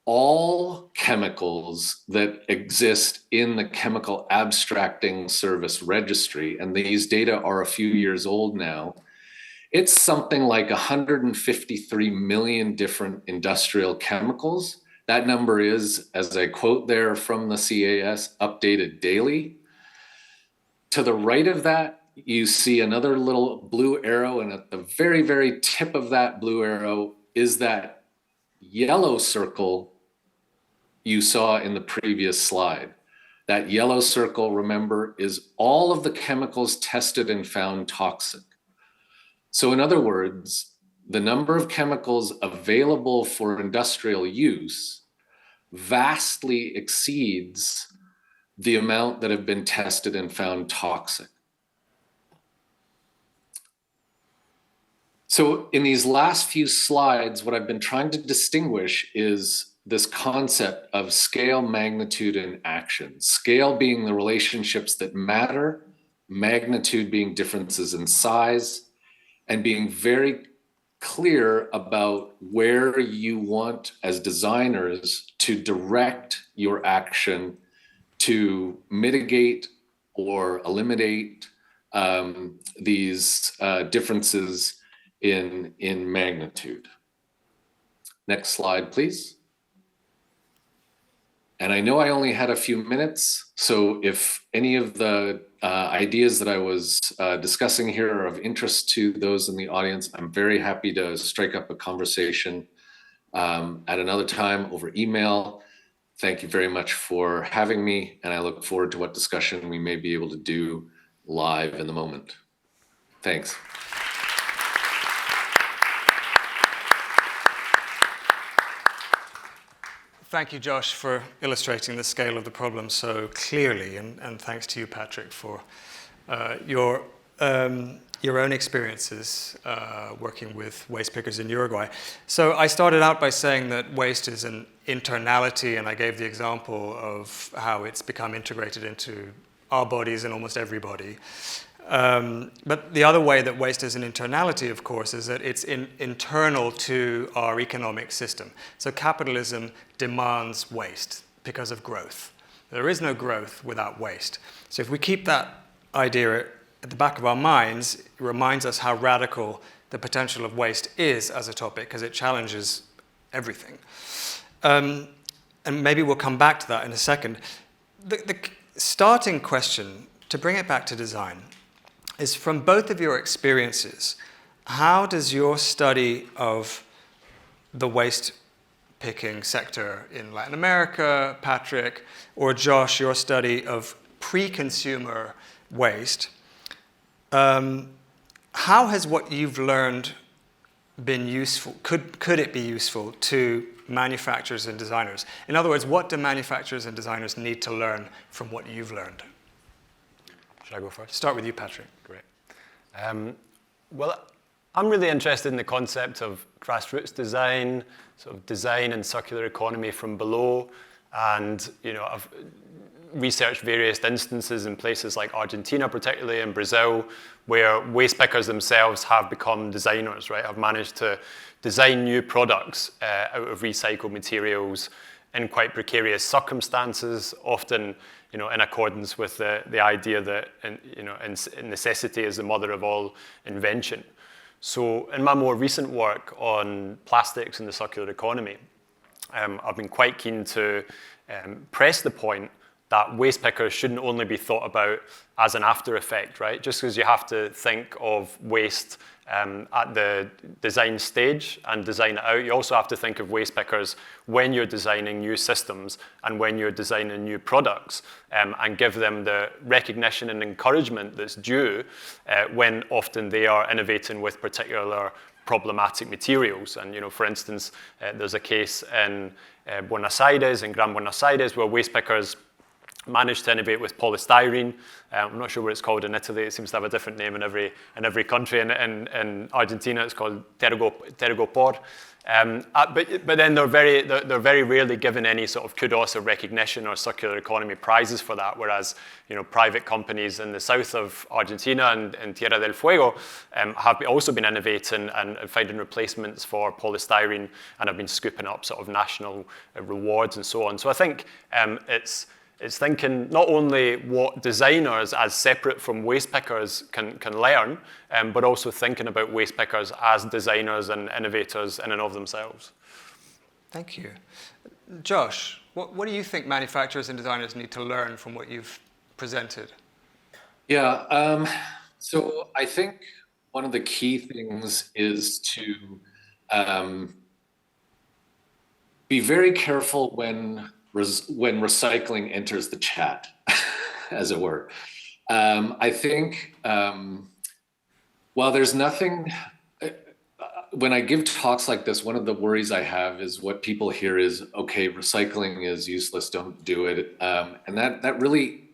all chemicals that exist in the chemical abstracting service registry, and these data are a few years old now, it's something like 153 million different industrial chemicals. That number is, as I quote there from the CAS, updated daily. To the right of that, you see another little blue arrow, and at the very, very tip of that blue arrow is that yellow circle you saw in the previous slide. That yellow circle, remember, is all of the chemicals tested and found toxic. So in other words, the number of chemicals available for industrial use vastly exceeds the amount that have been tested and found toxic. So in these last few slides, what I've been trying to distinguish is this concept of scale, magnitude, and action. Scale being the relationships that matter, magnitude being differences in size, and being very clear about where you want, as designers, to direct your action to mitigate or eliminate these differences in magnitude. Next slide, please. And I know I only had a few minutes, so if any of the ideas that I was discussing here are of interest to those in the audience, I'm very happy to strike up a conversation at another time over email. Thank you very much for having me, and I look forward to what discussion we may be able to do live in the moment. Thanks. Thank you, Josh, for illustrating the scale of the problem so clearly, and thanks to you, Patrick, for your own experiences working with waste pickers in Uruguay. So I started out by saying that waste is an internality, and I gave the example of how it's become integrated into our bodies and almost every body. But the other way that waste is an internality, of course, is that it's internal to our economic system. So capitalism demands waste because of growth. There is no growth without waste. So if we keep that idea at the back of our minds, it reminds us how radical the potential of waste is as a topic, because it challenges everything. And maybe we'll come back to that in a second. The starting question, to bring it back to design, is from both of your experiences, how does your study of the waste picking sector in Latin America, Patrick, or Josh, your study of pre-consumer waste, how has what you've learned been useful? Could it be useful to manufacturers and designers? In other words, what do manufacturers and designers need to learn from what you've learned? Should I go first? Start with you, Patrick. Great. Well, I'm really interested in the concept of grassroots design, sort of design and circular economy from below. And, you know, I've researched various instances in places like Argentina, particularly in Brazil, where waste pickers themselves have become designers, right? Have managed to design new products out of recycled materials in quite precarious circumstances, often, you know, in accordance with the idea that, necessity is the mother of all invention. So in my more recent work on plastics and the circular economy, I've been quite keen to press the point that waste pickers shouldn't only be thought about as an after effect, right? Just because you have to think of waste at the design stage and design it out, you also have to think of waste pickers when you're designing new systems and when you're designing new products, and give them the recognition and encouragement that's due when often they are innovating with particular problematic materials. And, you know, for instance, there's a case in Buenos Aires, in Gran Buenos Aires, where waste pickers managed to innovate with polystyrene. I'm not sure what it's called in Italy. It seems to have a different name in every country. In Argentina, it's called Tergopor. But then they're very rarely given any sort of kudos or recognition or circular economy prizes for that. Whereas private companies in the south of Argentina and Tierra del Fuego have also been innovating and finding replacements for polystyrene and have been scooping up sort of national rewards and so on. So I think it's thinking not only what designers as separate from waste pickers can learn, but also thinking about waste pickers as designers and innovators in and of themselves. Thank you. Josh, what do you think manufacturers and designers need to learn from what you've presented? Yeah, so I think one of the key things is to be very careful when recycling enters the chat, as it were. I think while there's nothing, when I give talks like this, one of the worries I have is what people hear is, okay, recycling is useless, don't do it. And that really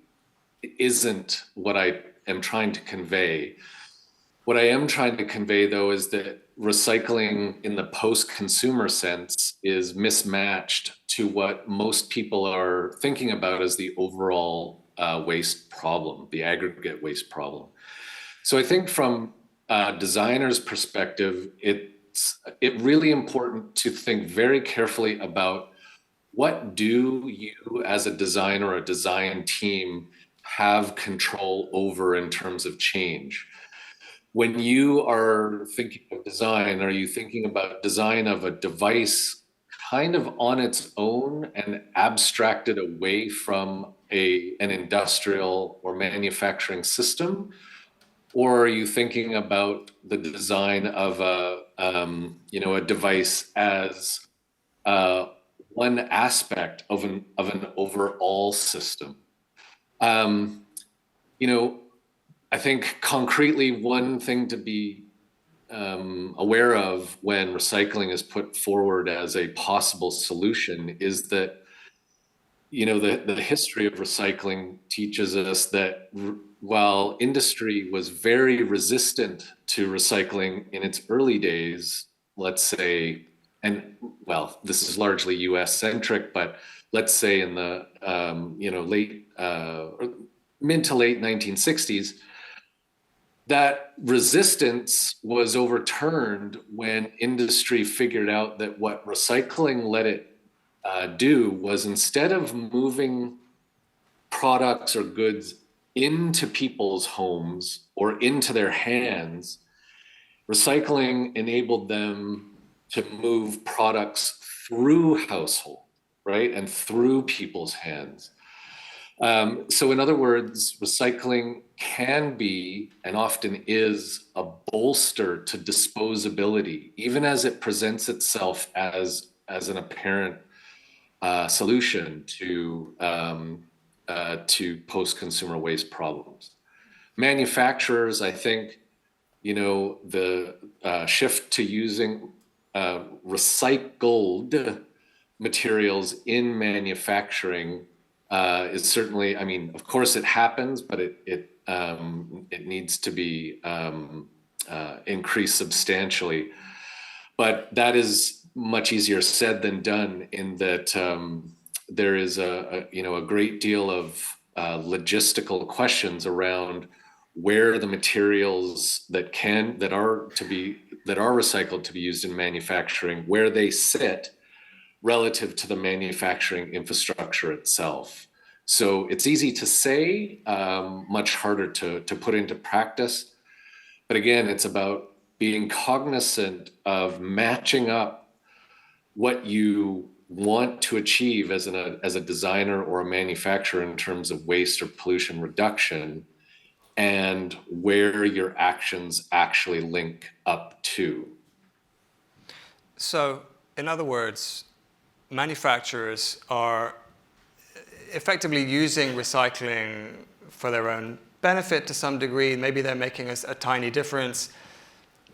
isn't what I am trying to convey. What I am trying to convey, though, is that recycling in the post-consumer sense is mismatched to what most people are thinking about as the overall waste problem, the aggregate waste problem. So I think from a designer's perspective, it's really important to think very carefully about what do you as a designer or a design team have control over in terms of change. When you are thinking of design, are you thinking about design of a device kind of on its own and abstracted away from an industrial or manufacturing system? Or are you thinking about the design of a device as one aspect of an overall system? I think concretely one thing to be aware of when recycling is put forward as a possible solution is that, the history of recycling teaches us that while industry was very resistant to recycling in its early days, let's say, and well, this is largely US centric, but let's say in the mid to late 1960s, that resistance was overturned when industry figured out that what recycling let it do was, instead of moving products or goods into people's homes or into their hands, recycling enabled them to move products through household, right? And through people's hands. So in other words, recycling can be, and often is, a bolster to disposability, even as it presents itself as an apparent solution to post-consumer waste problems. Manufacturers, I think, the shift to using recycled materials in manufacturing is certainly, of course it happens, but it needs to be increased substantially. But that is much easier said than done, in that there is a great deal of logistical questions around where the materials that are recycled to be used in manufacturing, where they sit relative to the manufacturing infrastructure itself. So it's easy to say, much harder to put into practice. But again, it's about being cognizant of matching up what you want to achieve as a designer or a manufacturer in terms of waste or pollution reduction, and where your actions actually link up to. So, in other words, manufacturers are effectively using recycling for their own benefit to some degree. Maybe they're making a tiny difference.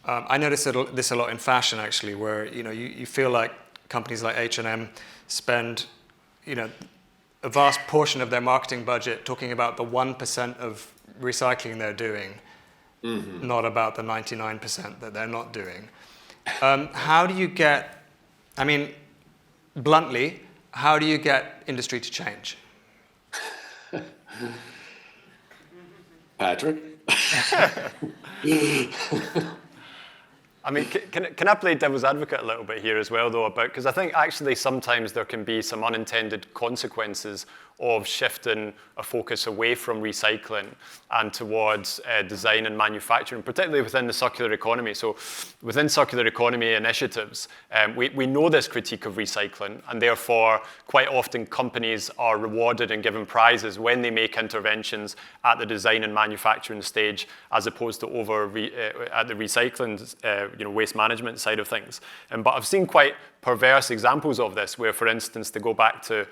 I notice this a lot in fashion, actually, where you feel like companies like H&M spend a vast portion of their marketing budget talking about the 1% of recycling they're doing, not about the 99% that they're not doing. How do you get, I mean, bluntly, how do you get industry to change? Patrick? I mean, can I play devil's advocate a little bit here as well, though, because I think actually sometimes there can be some unintended consequences of shifting a focus away from recycling and towards design and manufacturing, particularly within the circular economy. So within circular economy initiatives, we know this critique of recycling, and therefore quite often companies are rewarded and given prizes when they make interventions at the design and manufacturing stage, as opposed to at the recycling waste management side of things. But I've seen quite perverse examples of this, where, for instance, to go back to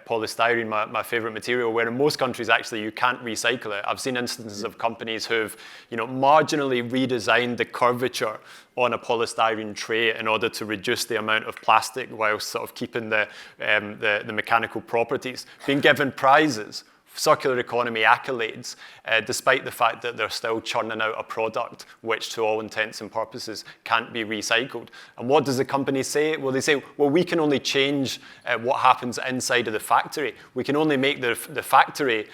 polystyrene, my favorite material, where in most countries actually you can't recycle it. I've seen instances of companies who've marginally redesigned the curvature on a polystyrene tray in order to reduce the amount of plastic while sort of keeping the mechanical properties, being given prizes, circular economy accolades, despite the fact that they're still churning out a product which, to all intents and purposes, can't be recycled. And what does the company say? Well, they say, well, we can only change what happens inside of the factory. We can only make the factory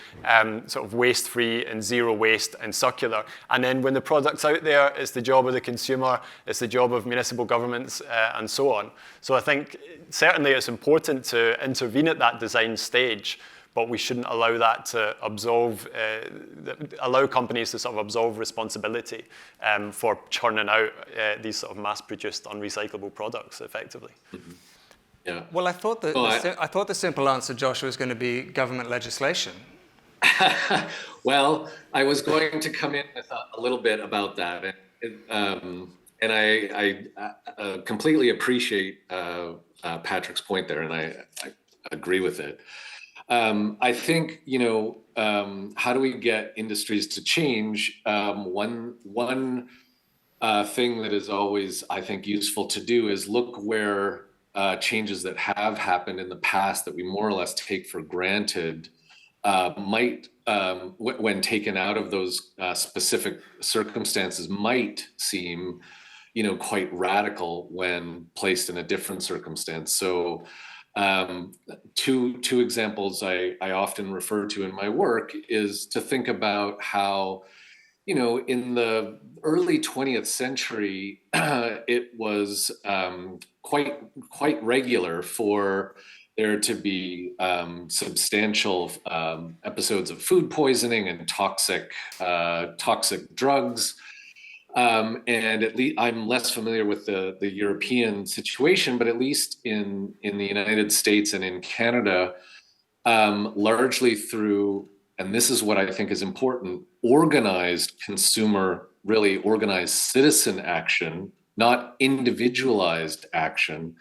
sort of waste-free and zero waste and circular. And then when the product's out there, it's the job of the consumer, it's the job of municipal governments, and so on. So I think certainly it's important to intervene at that design stage, but we shouldn't allow that to allow companies to sort of absolve responsibility for churning out these sort of mass-produced unrecyclable products effectively. Mm-hmm. Yeah. Well, I thought the simple answer, Josh, was going to be government legislation. Well, I was going to come in with a little bit about that, and I completely appreciate Patrick's point there, and I agree with it. I think, how do we get industries to change? One thing that is always, I think, useful to do is look where changes that have happened in the past that we more or less take for granted might, when taken out of those specific circumstances, might seem, quite radical when placed in a different circumstance. So two examples I often refer to in my work is to think about how, in the early 20th century, it was quite regular for there to be substantial episodes of food poisoning and toxic drugs. And at least I'm less familiar with the European situation, but at least in the United States and in Canada, largely through, and this is what I think is important, organized citizen action, not individualized action.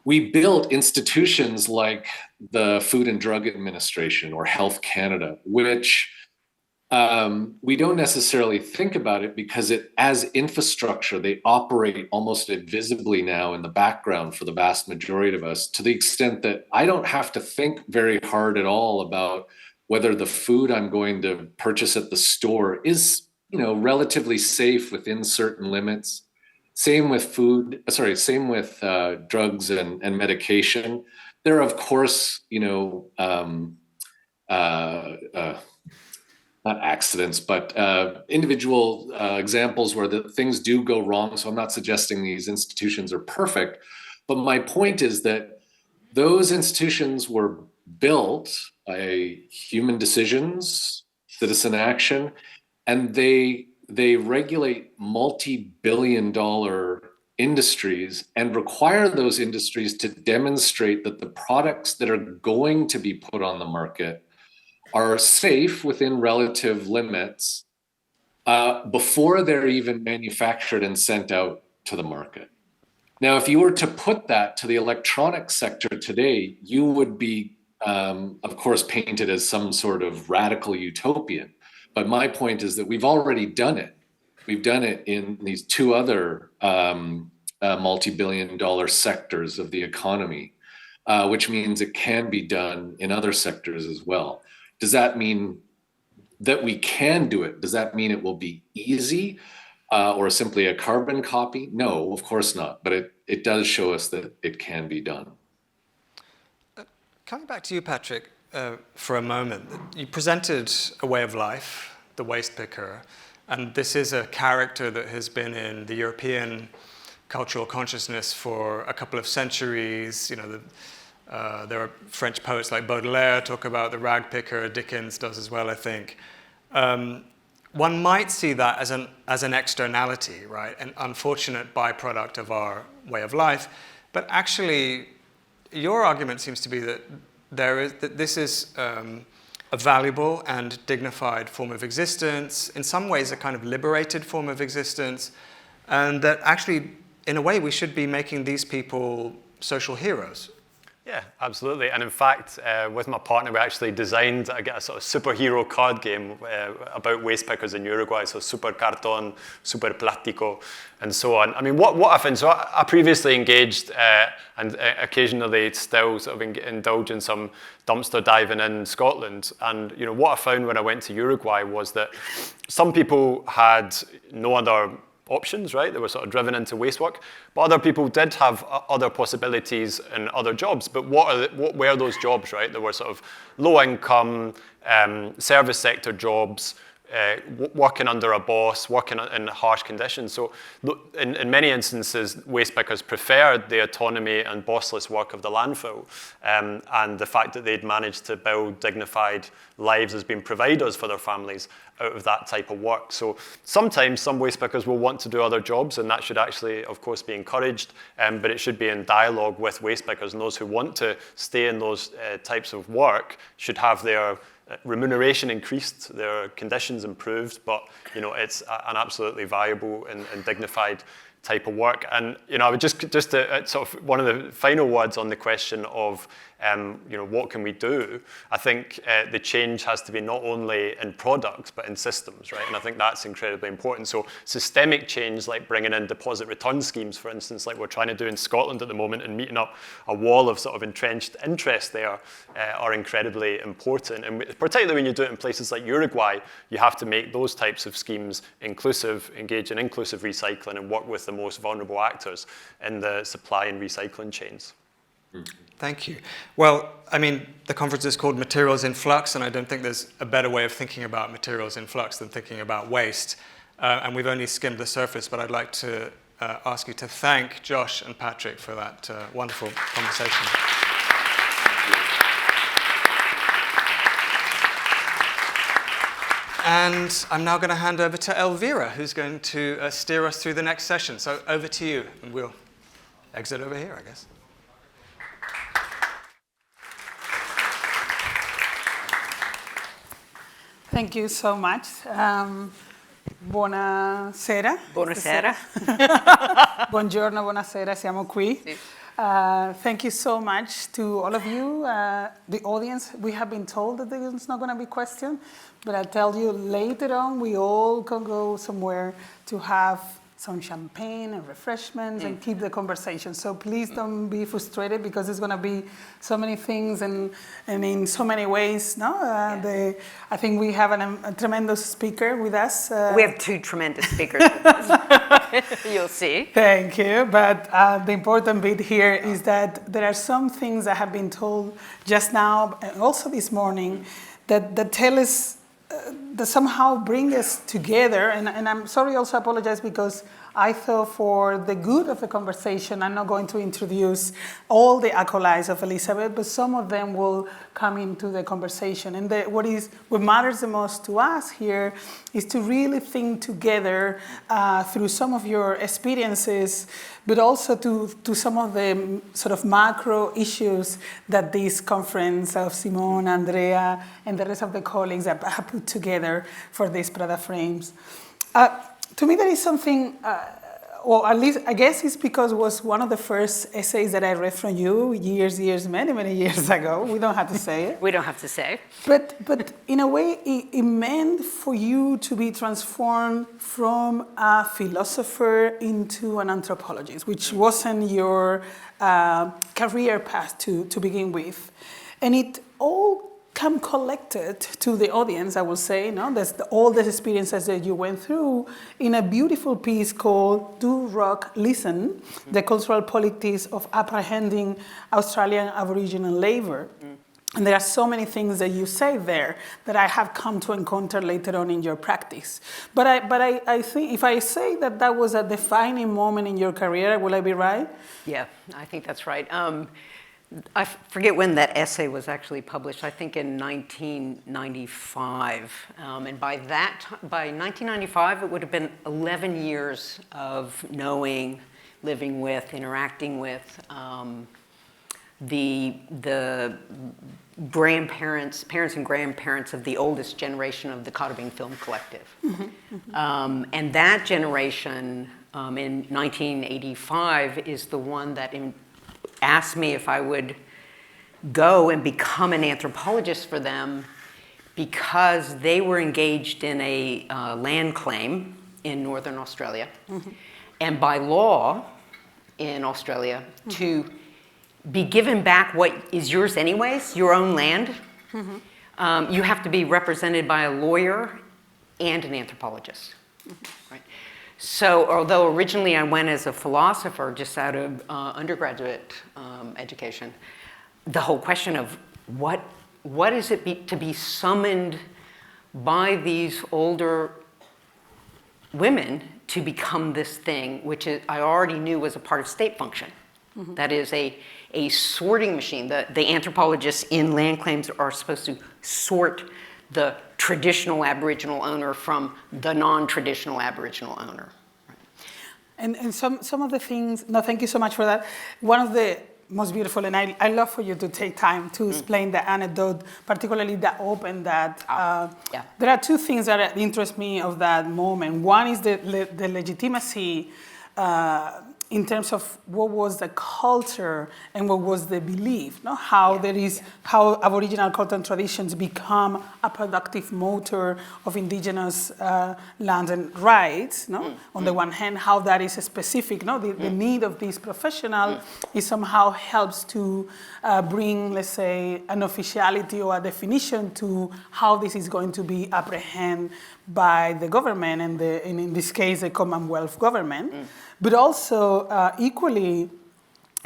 We built institutions like the Food and Drug Administration or Health Canada, which we don't necessarily think about it because as infrastructure, they operate almost invisibly now in the background for the vast majority of us, to the extent that I don't have to think very hard at all about whether the food I'm going to purchase at the store is, relatively safe within certain limits. Same with drugs and medication. There are, of course, not accidents, but individual examples where things do go wrong. So I'm not suggesting these institutions are perfect, but my point is that those institutions were built by human decisions, citizen action, and they regulate multi-billion-dollar industries and require those industries to demonstrate that the products that are going to be put on the market are safe within relative limits before they're even manufactured and sent out to the market. Now, if you were to put that to the electronics sector today, you would be, of course, painted as some sort of radical utopian. But my point is that we've already done it. We've done it in these two other multi-billion-dollar sectors of the economy. which means it can be done in other sectors as well. Does that mean that we can do it? Does that mean it will be easy or simply a carbon copy? No, of course not. But it does show us that it can be done. Coming back to you, Patrick, for a moment. You presented a way of life, the waste picker, and this is a character that has been in the European cultural consciousness for a couple of centuries. You know, there are French poets like Baudelaire talk about the rag picker, Dickens does as well, I think. One might see that as an externality, right? An unfortunate byproduct of our way of life. But actually, your argument seems to be that this is a valuable and dignified form of existence, in some ways a kind of liberated form of existence, and that actually, in a way, we should be making these people social heroes. Yeah, absolutely. And in fact, with my partner, we actually designed a sort of superhero card game about waste pickers in Uruguay. So super cartón, super plástico, and so on. I mean, what I found, so I previously engaged and occasionally still sort of indulge in some dumpster diving in Scotland. And you know, what I found when I went to Uruguay was that some people had no other options, right? They were sort of driven into waste work. But other people did have other possibilities and other jobs. But what were those jobs, right? They were sort of low income, service sector jobs, working under a boss, working in harsh conditions. So in many instances, waste pickers preferred the autonomy and bossless work of the landfill, and the fact that they'd managed to build dignified lives as being providers for their families out of that type of work. So sometimes some waste pickers will want to do other jobs, and that should actually, of course, be encouraged, but it should be in dialogue with waste pickers, and those who want to stay in those types of work should have their remuneration increased, their conditions improved, but you know, it's an absolutely viable and dignified type of work. And you know, I would just to sort of one of the final words on the question of you know, what can we do? I think the change has to be not only in products but in systems, right? And I think that's incredibly important. So systemic change, like bringing in deposit return schemes, for instance, like we're trying to do in Scotland at the moment, and meeting up a wall of sort of entrenched interest there, are incredibly important. And particularly when you do it in places like Uruguay, you have to make those types of schemes inclusive, engage in inclusive recycling, and work with the most vulnerable actors in the supply and recycling chains. Thank you. Well, I mean, the conference is called Materials in Flux, and I don't think there's a better way of thinking about materials in flux than thinking about waste. And we've only skimmed the surface, but I'd like to ask you to thank Josh and Patrick for that wonderful conversation. And I'm now going to hand over to Elvira, who's going to steer us through the next session. So over to you, and we'll exit over here, I guess. Thank you so much. Buonasera. Buonasera. Buongiorno, buonasera, siamo qui. Sì. Thank you so much to all of you, the audience. We have been told that there's not going to be questions, but I'll tell you later on, we all can go somewhere to have some champagne and refreshments and keep the conversation. So please don't be frustrated, because there's going to be so many things and in so many ways. No, I think we have a tremendous speaker with us. We have two tremendous speakers with us. You'll see. Thank you. But the important bit here is that there are some things that have been told just now and also this morning that tell us, that somehow bring us together, and I'm sorry, also apologize, because I thought for the good of the conversation, I'm not going to introduce all the accolades of Elizabeth, but some of them will come into the conversation. And what matters the most to us here is to really think together through some of your experiences, but also to some of the sort of macro issues that this conference of Simone, Andrea, and the rest of the colleagues have put together for these Prada frames. To me, there is something or at least I guess it's because it was one of the first essays that I read from you many years ago. We don't have to say it. We don't have to say. But in a way, it meant for you to be transformed from a philosopher into an anthropologist, which wasn't your career path to begin with. And it all come collected to the audience, I will say, that's all the experiences that you went through in a beautiful piece called Do Rock Listen, the cultural politics of apprehending Australian Aboriginal labor. And there are so many things that you say there that I have come to encounter later on in your practice. But I think if I say that was a defining moment in your career, will I be right? Yeah, I think that's right. I forget when that essay was actually published. I think in 1995, and by 1995, it would have been 11 years of knowing, living with, interacting with the parents and grandparents of the oldest generation of the Cottbing Film Collective, and that generation in 1985 is the one that asked me if I would go and become an anthropologist for them because they were engaged in a land claim in Northern Australia. And by law in Australia, to be given back what is yours anyways, your own land, you have to be represented by a lawyer and an anthropologist. Right? So, although originally I went as a philosopher just out of undergraduate education, the whole question of what is it to be summoned by these older women to become this thing, which I already knew was a part of state function. That is a sorting machine. The anthropologists in land claims are supposed to sort the traditional Aboriginal owner from the non-traditional Aboriginal owner. And some of the things, thank you so much for that. One of the most beautiful, and I love for you to take time to explain the anecdote, particularly that open that. There are two things that interest me of that moment. One is the legitimacy in terms of what was the culture and what was the belief, how Aboriginal culture and traditions become a productive motor of indigenous lands and rights. On the one hand, how that is specific. The need of this professional is somehow helps to bring, let's say, an officiality or a definition to how this is going to be apprehended by the government and in this case, the Commonwealth government. But also, equally,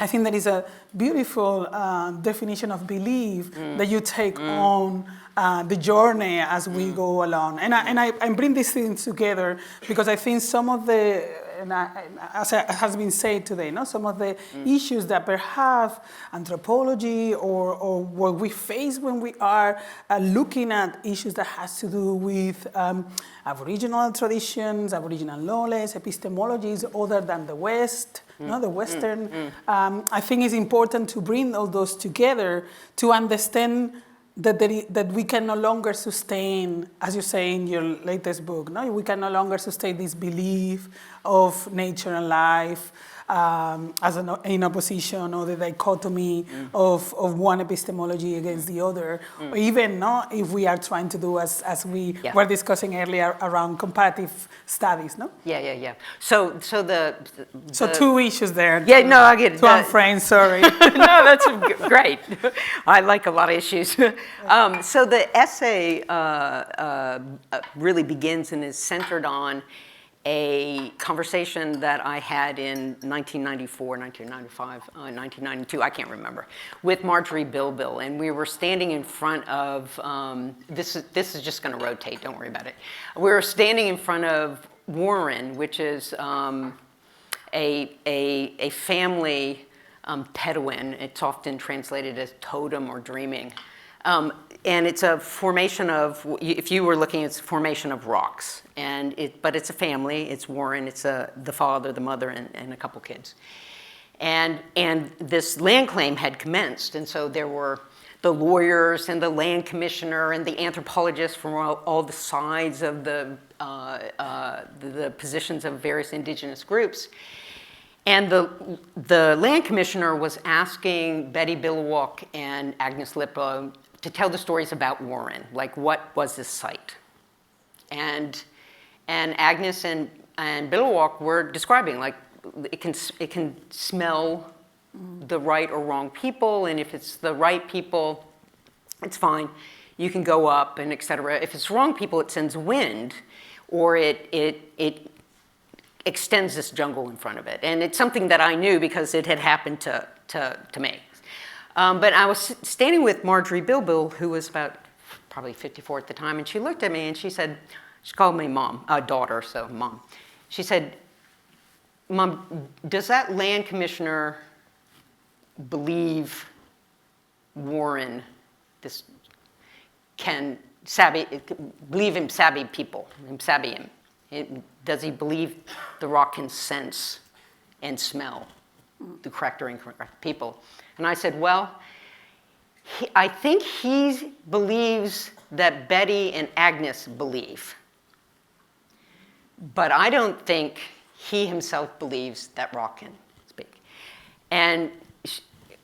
I think there is a beautiful definition of belief that you take on the journey as we go along. And I bring these things together because I think some of the, as has been said today, some of the issues that perhaps anthropology or what we face when we are looking at issues that has to do with Aboriginal traditions, Aboriginal knowledge, epistemologies other than the West, the Western. I think it's important to bring all those together to understand that we can no longer sustain, as you say in your latest book, we can no longer sustain this belief of nature and life in opposition, or the dichotomy of one epistemology against the other, or even if we are trying to do as we were discussing earlier around comparative studies, Yeah. So two issues there. Yeah, no, I get it. To unframe, sorry. No, that's great. I like a lot of issues. So the essay really begins and is centered on a conversation that I had in 1994, 1995, 1992, I can't remember, with Marjorie Bilbil, and we were standing in front of, this is just going to rotate, don't worry about it. We were standing in front of Warren, which is a family Teduin. It's often translated as totem or dreaming. And it's a formation of, if you were looking, it's a formation of rocks. But it's a family. It's Warren. It's the father, the mother, and a couple kids. And this land claim had commenced, and so there the lawyers and the land commissioner and the anthropologists from all the sides of the positions of various indigenous groups. And the land commissioner was asking Betty Billowalk and Agnes Lipa to tell the stories about Warren, like what was this site? And Agnes and Billowalk were describing, like, it can smell the right or wrong people, and if it's the right people, it's fine. You can go up and et cetera. If it's wrong people, it sends wind, or it extends this jungle in front of it. And it's something that I knew because it had happened to me. But I was standing with Marjorie Bilbil, who was about probably 54 at the time, and she looked at me and she said, she called me mom, daughter, so mom. She said, Mom, does that land commissioner believe Warren believe him savvy people, does he believe the rock can sense and smell the correct or incorrect people? And I said, well, I think he believes that Betty and Agnes believe, but I don't think he himself believes that rock can speak. And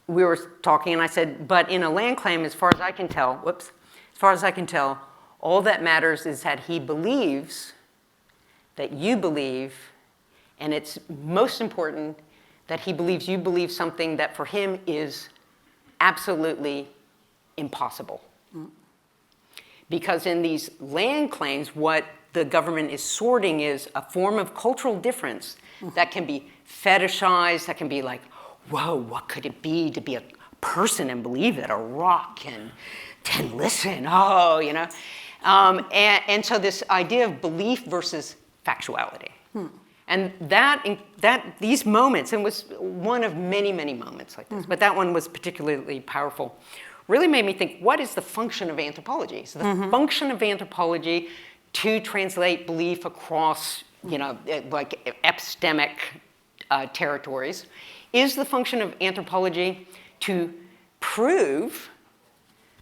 we were talking, and I said, but in a land claim, as far as I can tell, all that matters is that he believes that you believe, and it's most important that he believes you believe something that for him is absolutely impossible. Because in these land claims, what the government is sorting is a form of cultural difference that can be fetishized, that can be like, whoa, what could it be to be a person and believe that a rock can listen, oh, you know. And so this idea of belief versus factuality. And these moments, and was one of many, many moments like this, but that one was particularly powerful, really made me think, what is the function of anthropology? So the function of anthropology to translate belief across, you know, like epistemic territories, is the function of anthropology to prove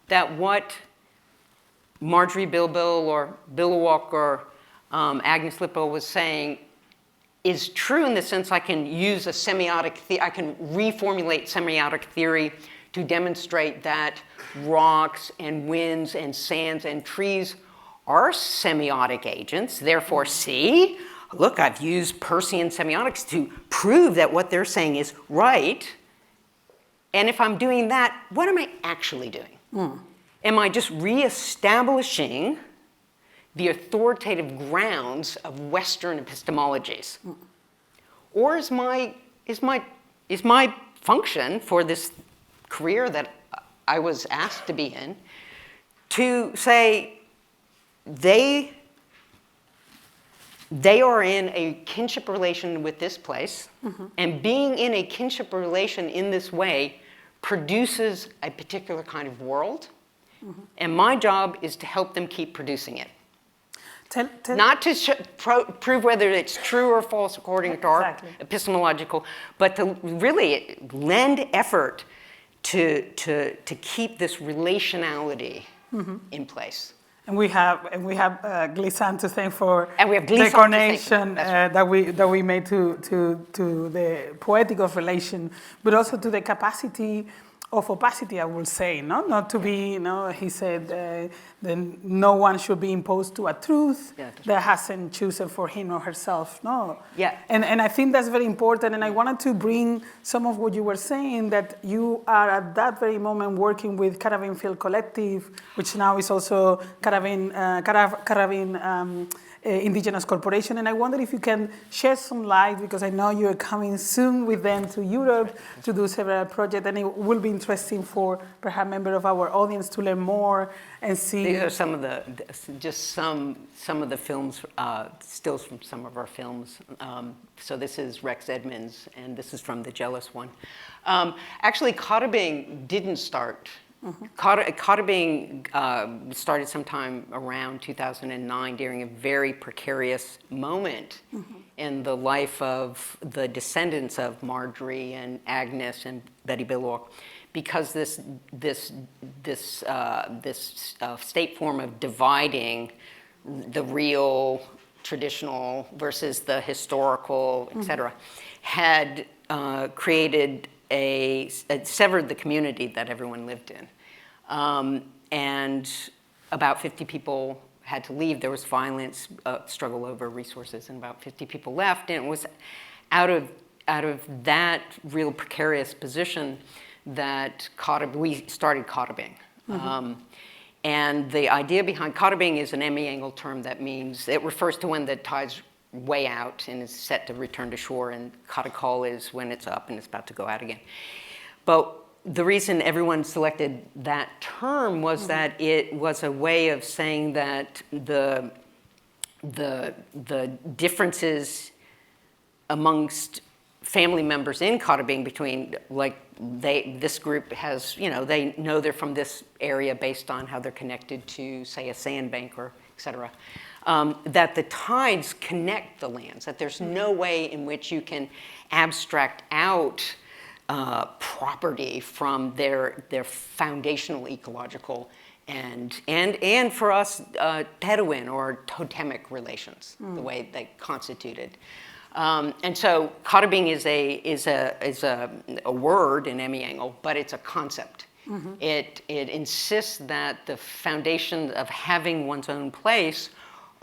that what Marjorie Bilbil or Billowalk or Agnes Lipa was saying is true in the sense I can use a semiotic I can reformulate semiotic theory to demonstrate that rocks and winds and sands and trees are semiotic agents. Therefore, see, look, I've used Peircean semiotics to prove that what they're saying is right. And if I'm doing that, what am I actually doing? Am I just reestablishing the authoritative grounds of Western epistemologies? Or is my function for this career that I was asked to be in to say they are in a kinship relation with this place, and being in a kinship relation in this way produces a particular kind of world, and my job is to help them keep producing it. Not to prove whether it's true or false according to our epistemological, but to really lend effort to keep this relationality in place. And we have Glissant to thank for the connection that we made to the poetic of relation, but also to the capacity of opacity, I will say, no? Not to be, he said, then no one should be imposed to a truth that hasn't chosen for him or herself, no? Yeah. And I think that's very important, and I wanted to bring some of what you were saying, that you are at that very moment working with Caravan Film Collective, which now is also Caravan Indigenous Corporation, and I wonder if you can shed some light, because I know you're coming soon with them to Europe to do several projects, and it will be interesting for perhaps members of our audience to learn more and see. These are some of the films, stills from some of our films. So this is Rex Edmonds, and this is from the Jealous one. Actually, Cotabing didn't start. Cotabing started sometime around 2009 during a very precarious moment in the life of the descendants of Marjorie and Agnes and Betty Billowalk, because this state form of dividing the real, traditional versus the historical, etc., had created severed the community that everyone lived in. And about 50 people had to leave. There was violence, struggle over resources, and about 50 people left. And it was out of that real precarious position that we started Cotabing. And the idea behind Cotabing is an Emmy-Angle term that means, it refers to when the tide's way out and is set to return to shore, and Cotakol is when it's up and it's about to go out again. But the reason everyone selected that term was that it was a way of saying that the differences amongst family members in Cotabing between, like, this group has, they know they're from this area based on how they're connected to, say, a sandbank or et cetera, that the tides connect the lands, that there's no way in which you can abstract out property from their foundational ecological and for us, Teruin or totemic relations, the way they constituted. And so Cotabing is a word in Emmy-Angle, but it's a concept. It insists that the foundation of having one's own place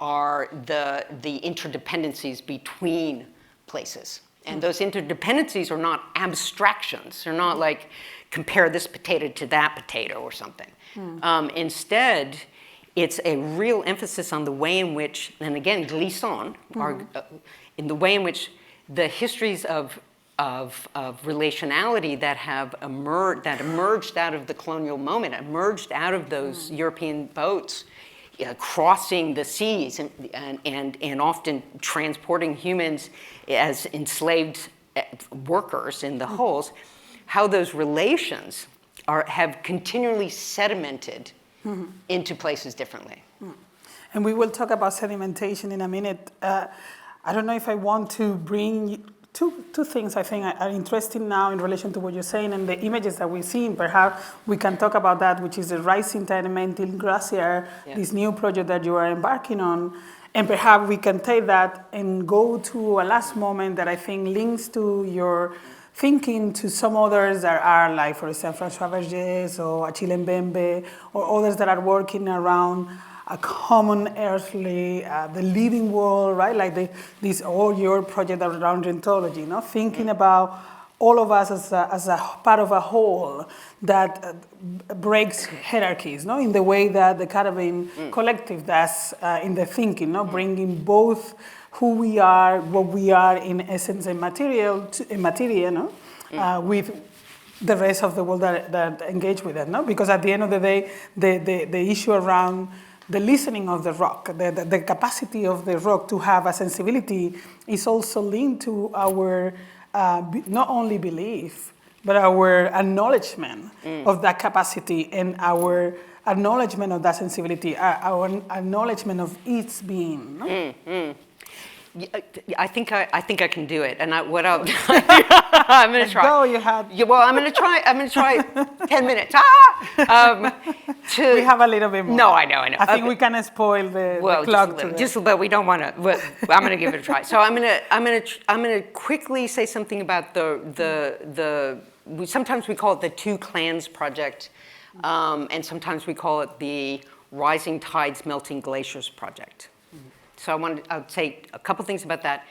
are the interdependencies between places. And those interdependencies are not abstractions. They're not like, compare this potato to that potato or something. Instead, it's a real emphasis on the way in which, and again, glissons, in the way in which the histories of relationality that have emerged out of the colonial moment, emerged out of those European boats, crossing the seas and often transporting humans as enslaved workers in the hulls, how those relations have continually sedimented into places differently. And we will talk about sedimentation in a minute. I don't know if I want to bring two things I think are interesting now in relation to what you're saying and the images that we've seen. Perhaps we can talk about that, which is the rising tide in Glacier, this new project that you are embarking on. And perhaps we can take that and go to a last moment that I think links to your thinking to some others that are like, for example, François Vergès or Achille Mbembe or others that are working around a common earthly, the living world, right? Like all your project around ontology, thinking about all of us as a part of a whole that breaks hierarchies, in the way that the Caribbean collective does in the thinking, bringing both who we are, what we are in essence and materia, with the rest of the world that engage with it, Because at the end of the day, the issue around the listening of the rock, the capacity of the rock to have a sensibility is also linked to our not only belief, but our acknowledgement of that capacity and our acknowledgement of that sensibility, our acknowledgement of its being. I think I can do it, and what I'll I'm going to try. Go, you had. Yeah, well, I'm going to try 10 minutes. We have a little bit more. No, I know. I think we kind of spoil the clock. But we don't want to. I'm going to give it a try. So I'm going to quickly say something about sometimes we call it the Two Clans Project, and sometimes we call it the Rising Tides Melting Glaciers Project. So I'll say a couple things about that.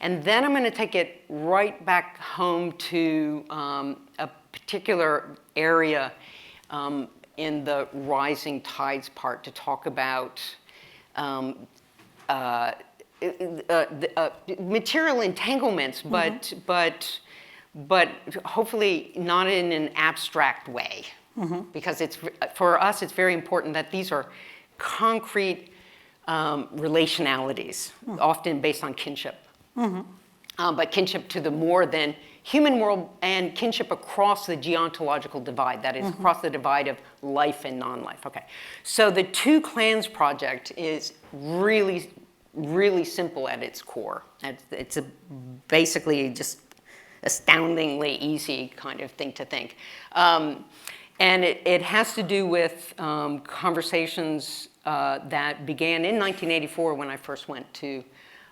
And then I'm going to take it right back home to a particular area in the rising tides part to talk about material entanglements, but hopefully not in an abstract way. Because for us, it's very important that these are concrete relationalities, often based on kinship. But kinship to the more than human world and kinship across the geontological divide, that is, across the divide of life and non-life. Okay, so the Two Clans Project is really, really simple at its core. It's basically just astoundingly easy kind of thing to think. And it has to do with conversations that began in 1984 when I first went to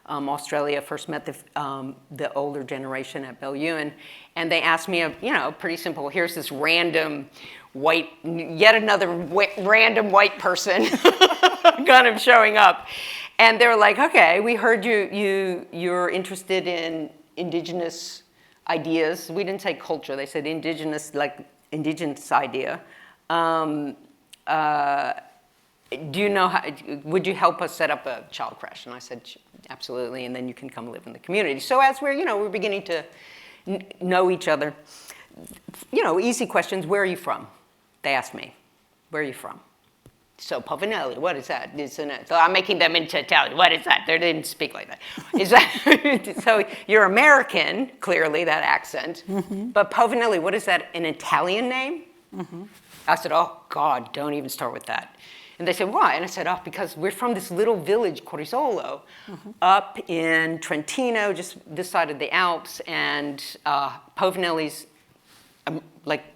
Australia, first met the older generation at Belyuen, and they asked me, pretty simple, here's this random white, yet another random white person kind of showing up. And they were like, okay, we heard you're interested in indigenous ideas. We didn't say culture, they said indigenous, like indigenous idea. Do you know would you help us set up a child crash? And I said, absolutely, and then you can come live in the community. So as we're beginning to know each other, easy questions, where are you from? They asked me, where are you from? So Povinelli, what is that? So I'm making them into Italian. What is that? They didn't speak like that. Is that so you're American, clearly, that accent. Mm-hmm. But Povinelli, what is that, an Italian name? Mm-hmm. I said, oh, God, don't even start with that. And they said, why? And I said, oh, because we're from this little village, Corisolo, mm-hmm. up in Trentino, just this side of the Alps, and Povinelli's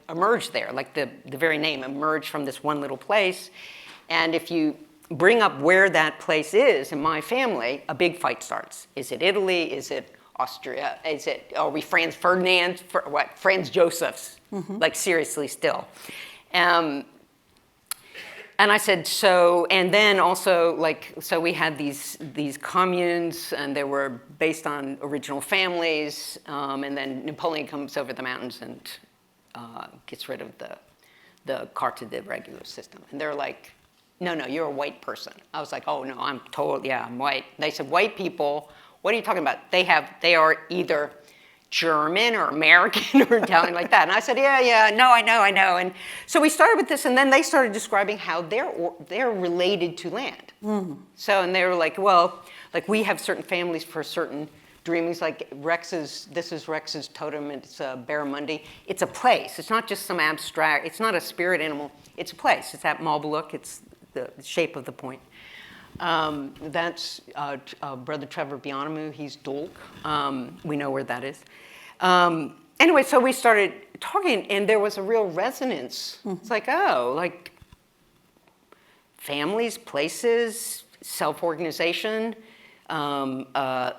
emerged there, like the very name emerged from this one little place. And if you bring up where that place is in my family, a big fight starts. Is it Italy? Is it Austria? Are we Franz Ferdinand? Franz Joseph's? Mm-hmm. Like seriously still. And I said, and then also so we had these communes, and they were based on original families, and then Napoleon comes over the mountains and gets rid of the carte de regular system. And they're like, no, you're a white person. I was like, oh no, I'm white. They said, white people, what are you talking about? They are either German or American or Italian like that. And I said, yeah, no, I know. And so we started with this, and then they started describing how they're related to land. Mm-hmm. So, and they were like, well, like we have certain families for certain dreamings, like this is Rex's totem, it's Barramundi. It's a place, it's not just some abstract, it's not a spirit animal, it's a place. It's at Malbalook, it's the shape of the point. That's Brother Trevor Bionamu, he's Dolk. We know where that is. Anyway, so we started talking, and there was a real resonance. Mm-hmm. It's like, like families, places, self-organization, the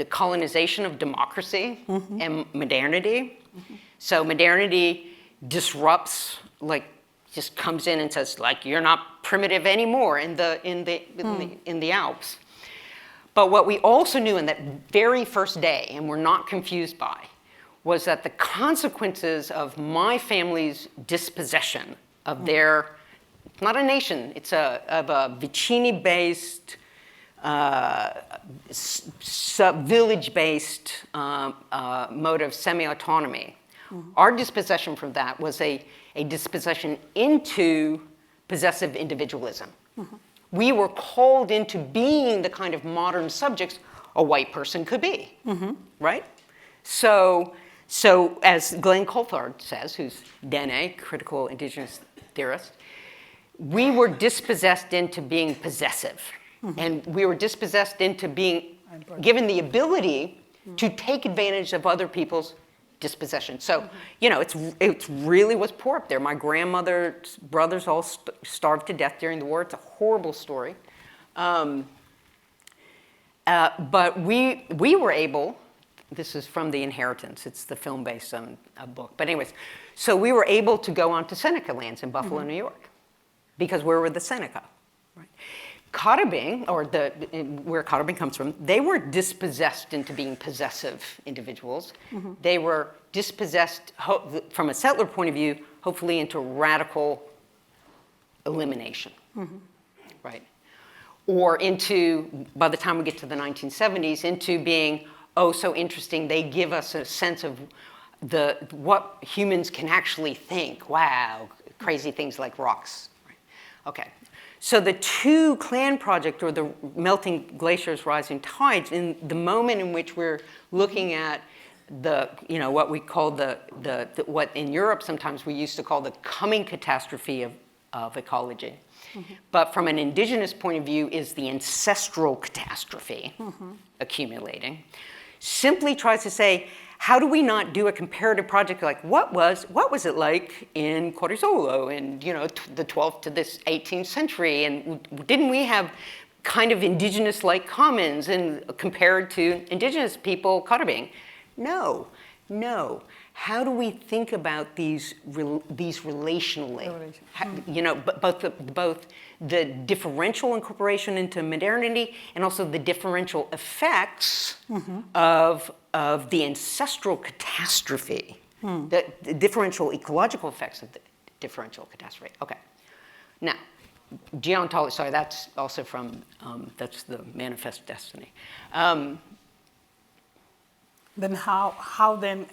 colonization of democracy, mm-hmm. and modernity. Mm-hmm. So modernity disrupts, just comes in and says, you're not primitive anymore in the Alps. But what we also knew in that very first day, and we're not confused by, was that the consequences of my family's dispossession of their, not a nation, it's of a Vicini-based, village-based mode of semi-autonomy. Mm-hmm. Our dispossession from that was a dispossession into possessive individualism. Mm-hmm. We were called into being the kind of modern subjects a white person could be, mm-hmm. right? So as Glenn Coulthard says, who's Dene, critical indigenous theorist, we were dispossessed into being possessive. Mm-hmm. And we were dispossessed into being given the ability mm-hmm. to take advantage of other people's dispossession. So, it really was poor up there. My grandmother's brothers all starved to death during the war. It's a horrible story. But we were able, this is from The Inheritance, it's the film-based book. But anyways, so we were able to go on to Seneca lands in Buffalo, mm-hmm. New York, because where were the Seneca? Right? Katabing, or where Katabing comes from, they were dispossessed into being possessive individuals. Mm-hmm. They were dispossessed, from a settler point of view, hopefully into radical elimination, mm-hmm. right? Or into, by the time we get to the 1970s, into being, so interesting, they give us a sense of what humans can actually think. Wow, crazy things like rocks. Right? Okay. So the two clan project, or the melting glaciers, rising tides, in the moment in which we're looking at what we call what in Europe sometimes we used to call the coming catastrophe of ecology. Mm-hmm. But from an indigenous point of view is the ancestral catastrophe mm-hmm. accumulating, simply tries to say, how do we not do a comparative project like what was it like in Corisolo in the 12th to this 18th century, and didn't we have kind of indigenous-like commons and compared to indigenous people carving? No. How do we think about these relationally? Both the differential incorporation into modernity and also the differential effects of the ancestral catastrophe, the differential ecological effects of the differential catastrophe. Okay. Now, geontology, sorry, that's also from, that's the Manifest Destiny. Then how then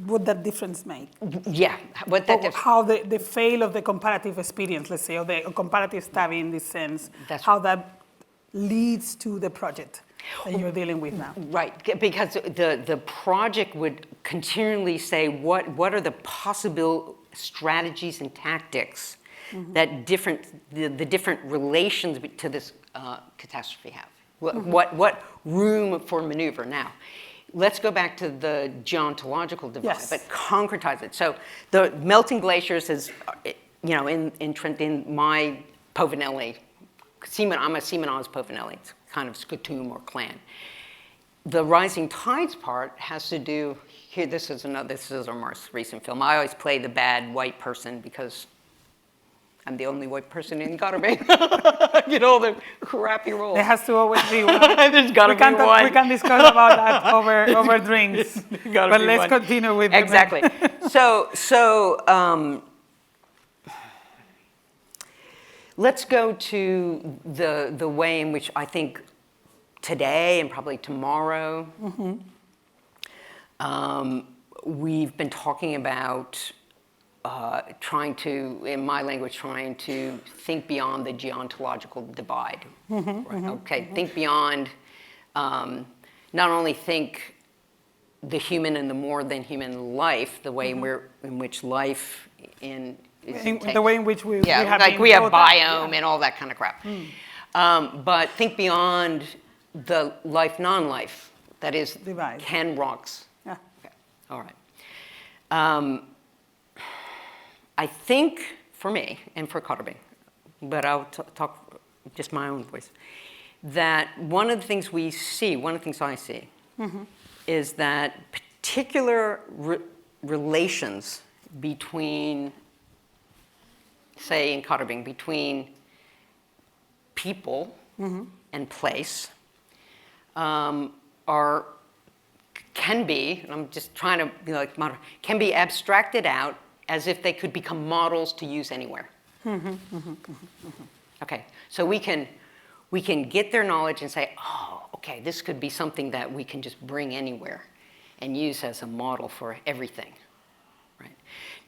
would that difference make? Yeah, what that difference? How the fail of the comparative experience, let's say, or the comparative study in this sense, how that leads to the project that you're dealing with now. Right, because the project would continually say what are the possible strategies and tactics that the different relations to this catastrophe have. What room for maneuver now? Let's go back to the geontological divide, but concretize it. So the melting glaciers is, in my Povinelli, I'm a Simonaz Povinelli, it's kind of Scutum or clan. The rising tides part has to do, here, this is our most recent film. I always play the bad white person because I'm the only white person in Garbe. The crappy role. There has to always be one. There's got to be one. We can discuss about that over drinks. But let's continue with exactly. So let's go to the way in which I think today and probably tomorrow we've been talking about trying to, in my language, trying to think beyond the geontological divide. Think beyond, not only think the human and the more than human life, the way in which life the way in which we have biome and all that kind of crap. But think beyond the life, non-life, that is, divide. Can rocks. Yeah. Okay. All right. I think, for me, and for Carby, but I'll talk just my own voice, that one of the things we see, one of the things I see, is that particular relations between, say in Carby, between people and place can be, and I'm just trying to be like, can be abstracted out as if they could become models to use anywhere. Okay, so we can get their knowledge and say, oh, okay, this could be something that we can just bring anywhere and use as a model for everything, right?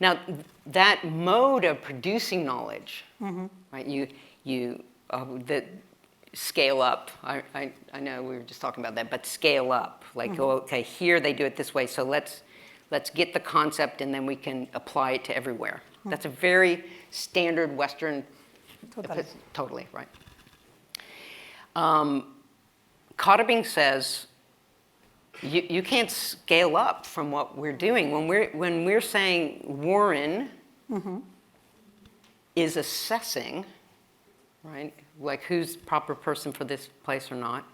Now, that mode of producing knowledge, right? The scale up. I know we were just talking about that, but scale up. Like, okay, here they do it this way, so let's get the concept and then we can apply it to everywhere. That's a very standard Western, totally right. Carby says you can't scale up from what we're doing. When we're saying Warren is assessing, right, like who's the proper person for this place or not,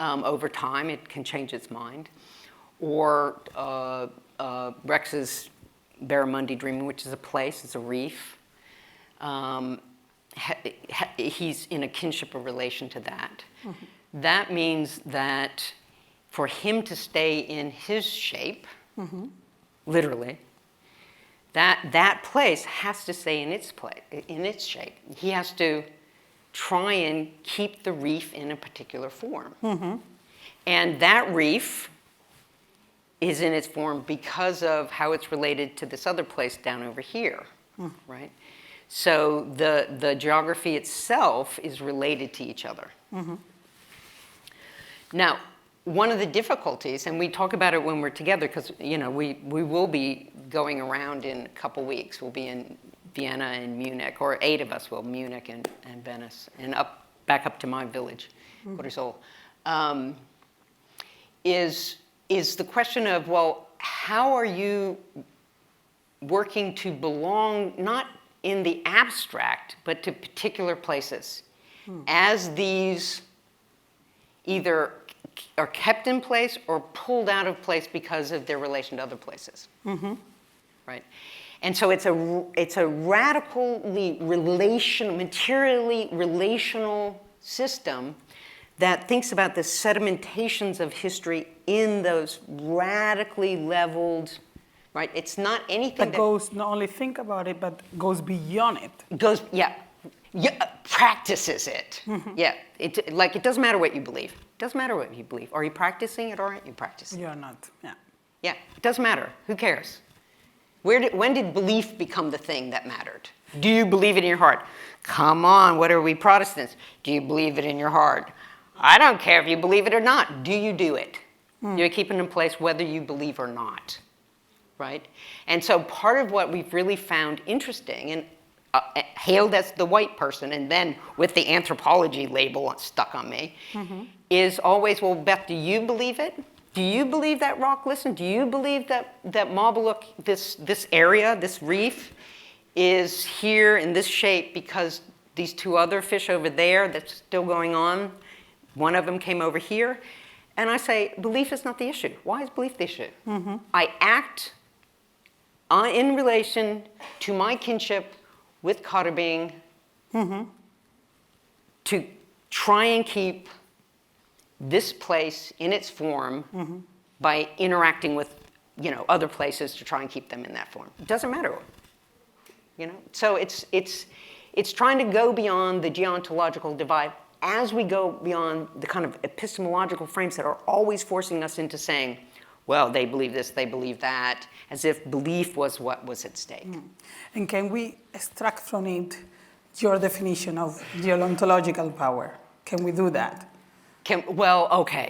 over time it can change its mind. Or Rex's Barramundi Dreaming, which is a place, it's a reef. He's in a kinship of relation to that. That means that for him to stay in his shape, literally, that place has to stay in its shape. He has to try and keep the reef in a particular form. And that reef is in its form because of how it's related to this other place down over here, right? So the geography itself is related to each other. Now, one of the difficulties, and we talk about it when we're together, because we will be going around in a couple weeks. We'll be in Vienna and Munich, or 8 of us will, Munich and Venice, and back up to my village, Corisol, is the question of, well, how are you working to belong, not in the abstract, but to particular places, as these either are kept in place or pulled out of place because of their relation to other places, right? And so it's a radically materially relational system that thinks about the sedimentations of history in those radically leveled, right? It's not anything that goes, not only think about it, but goes beyond it. Goes, practices it. Yeah, it doesn't matter what you believe. It doesn't matter what you believe. Are you practicing it or aren't you practicing it? You're not, yeah. Yeah, it doesn't matter. Who cares? When did belief become the thing that mattered? Do you believe it in your heart? Come on, what are we Protestants? Do you believe it in your heart? I don't care if you believe it or not. Do you do it? Do you keep it in place whether you believe or not? Right? And so part of what we've really found interesting, and hailed as the white person, and then with the anthropology label stuck on me, is always, well, Beth, do you believe it? Do you believe that rock glisten? Do you believe that Mabaluk, this area, this reef, is here in this shape because these two other fish over there that's still going on, one of them came over here? And I say, belief is not the issue. Why is belief the issue? I act in relation to my kinship with Karabing to try and keep this place in its form by interacting with, other places to try and keep them in that form. It doesn't matter, So it's trying to go beyond the geontological divide as we go beyond the kind of epistemological frames that are always forcing us into saying, well, they believe this, they believe that, as if belief was what was at stake. And can we extract from it your definition of geontological power? Can we do that?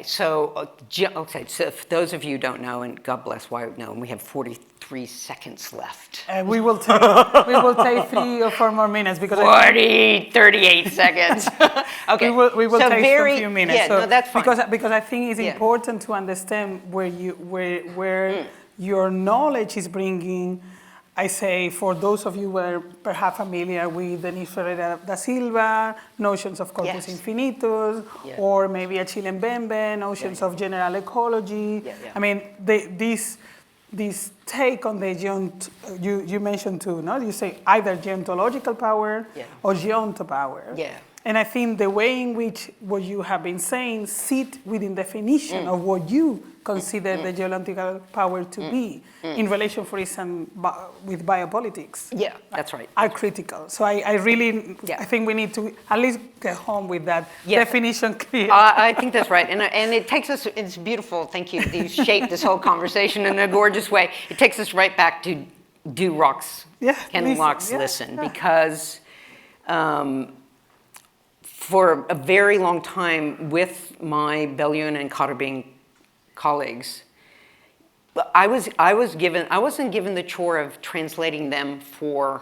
So if those of you who don't know, and God bless, why no, we have 43 seconds left. We will take 3 or 4 more minutes because 38 seconds. Okay. We will take a few minutes. Yeah, no, that's fine. Because I think it's important to understand where your knowledge is bringing. I say, for those of you who are perhaps familiar with Denis Ferreira da Silva, notions of corpus infinitus, or maybe Achille Mbembe, notions of general ecology. I mean, this take on the you mentioned too, no? You say either geontological power or geonto power. Yeah. And I think the way in which what you have been saying sit within definition of what you consider the geological power to be in relation, for instance, with biopolitics. Yeah, that's right. Are critical. So I really, I think we need to at least get home with that definition clear. I think that's right. And it takes us, it's beautiful, thank you. You shaped this whole conversation in a gorgeous way. It takes us right back to do rocks, can rocks listen? Because for a very long time with my Belyuen and Karabing colleagues, I wasn't given the chore of translating them for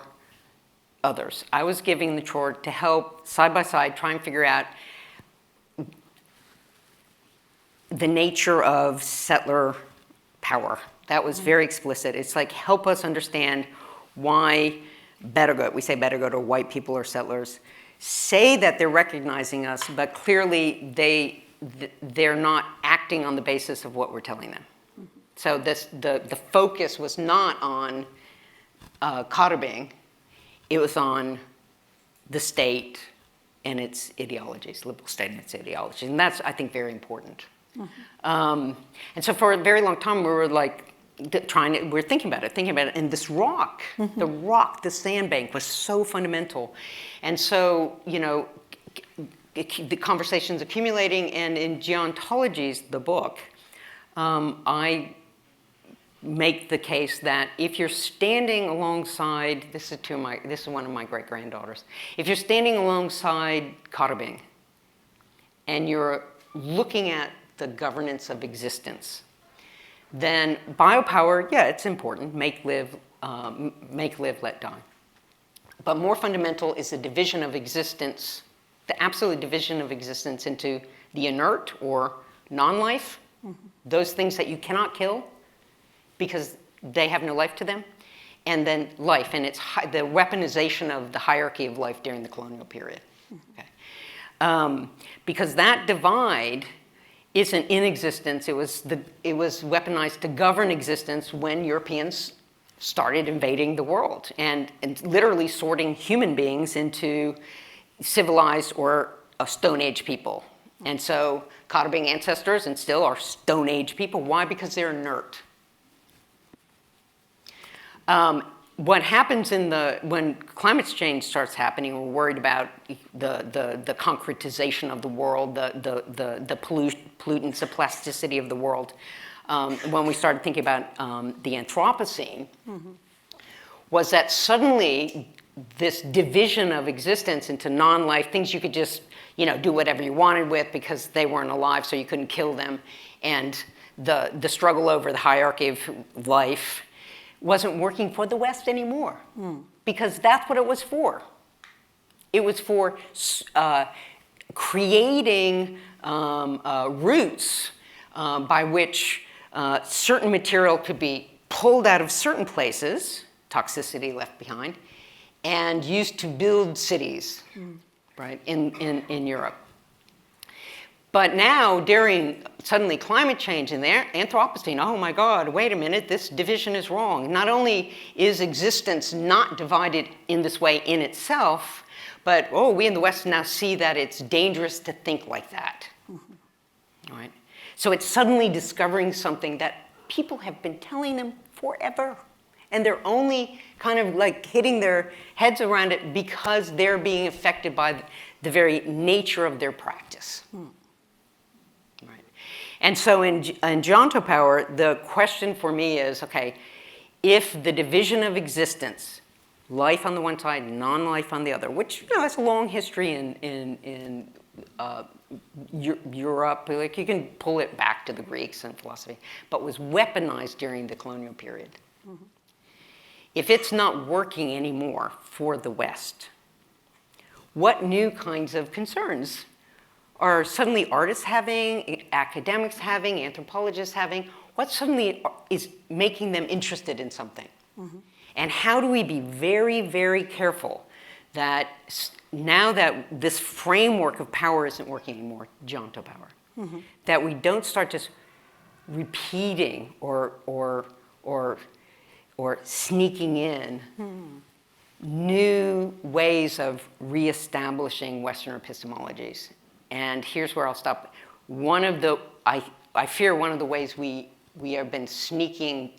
others. I was given the chore to help side by side try and figure out the nature of settler power. That was very explicit. It's like, help us understand why Badago, we say Badago to white people or settlers, say that they're recognizing us, but clearly they're not acting on the basis of what we're telling them. So the focus was not on Karabing, it was on the state and its ideologies, liberal state and its ideologies. And that's, I think, very important. And so for a very long time, we were like, we're thinking about it, and this rock, the sandbank was so fundamental. And so, the conversation's accumulating, and in Geontologies, the book, I make the case that if you're standing alongside, this is one of my great-granddaughters, if you're standing alongside Karabing, and you're looking at the governance of existence, then biopower, it's important, make, live, let die. But more fundamental is the division of existence, the absolute division of existence into the inert or non-life, those things that you cannot kill, because they have no life to them, and then life, and it's the weaponization of the hierarchy of life during the colonial period. Okay. Because that divide isn't in existence. It was weaponized to govern existence when Europeans started invading the world and literally sorting human beings into civilized or Stone Age people. And so Cottabing ancestors and still are Stone Age people. Why? Because they're inert. What happens when climate change starts happening, we're worried about the concretization of the world, the pollutants, the plasticity of the world. When we started thinking about the Anthropocene, was that suddenly this division of existence into non-life, things you could just do whatever you wanted with because they weren't alive, so you couldn't kill them, and the struggle over the hierarchy of life wasn't working for the West anymore, because that's what it was for. It was for creating routes by which certain material could be pulled out of certain places, toxicity left behind, and used to build cities, right, in Europe. But now, during suddenly climate change in the Anthropocene, oh my God, wait a minute, this division is wrong. Not only is existence not divided in this way in itself, but we in the West now see that it's dangerous to think like that. All right? So it's suddenly discovering something that people have been telling them forever. And they're only kind of like hitting their heads around it because they're being affected by the very nature of their practice. And so in Giotto power, the question for me is, okay, if the division of existence, life on the one side, non-life on the other, which has a long history in Europe, like you can pull it back to the Greeks and philosophy, but was weaponized during the colonial period. If it's not working anymore for the West, what new kinds of concerns are suddenly artists having, academics having, anthropologists having? What suddenly is making them interested in something? And how do we be very, very careful that now that this framework of power isn't working anymore, Giotto power, that we don't start just repeating or sneaking in new ways of reestablishing Western epistemologies. And here's where I'll stop. I fear one of the ways we have been sneaking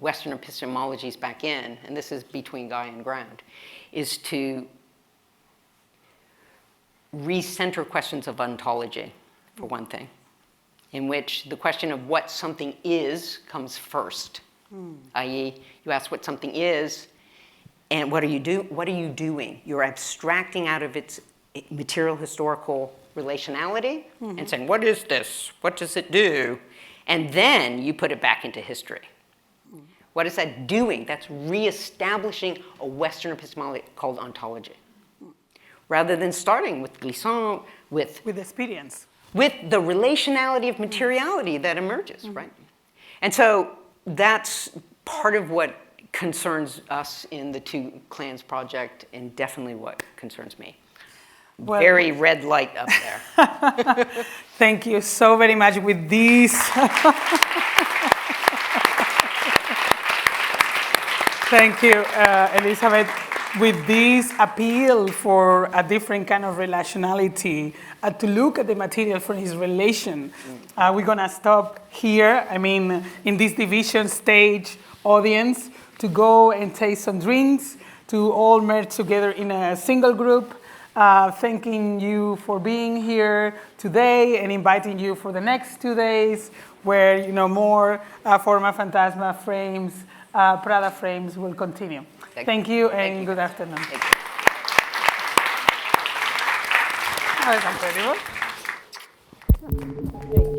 Western epistemologies back in, and this is between Gaia and ground, is to recenter questions of ontology, for one thing, in which the question of what something is comes first, i.e., you ask what something is, and what are you doing? You're abstracting out of its material historical relationality and saying, what is this? What does it do? And then you put it back into history. What is that doing? That's reestablishing a Western epistemology called ontology. Rather than starting with Glissant, with experience. With the relationality of materiality that emerges, right? And so that's part of what concerns us in the Two Clans project, and definitely what concerns me. Well, very red light up there. Thank you so very much with this. Thank you, Elizabeth. With this appeal for a different kind of relationality, to look at the material for his relation, we're going to stop here. I mean, in this division stage audience, to go and taste some drinks, to all merge together in a single group. Thanking you for being here today and inviting you for the next 2 days where more Formafantasma frames, Prada frames will continue. Thank you and good afternoon. Thank you. That was incredible.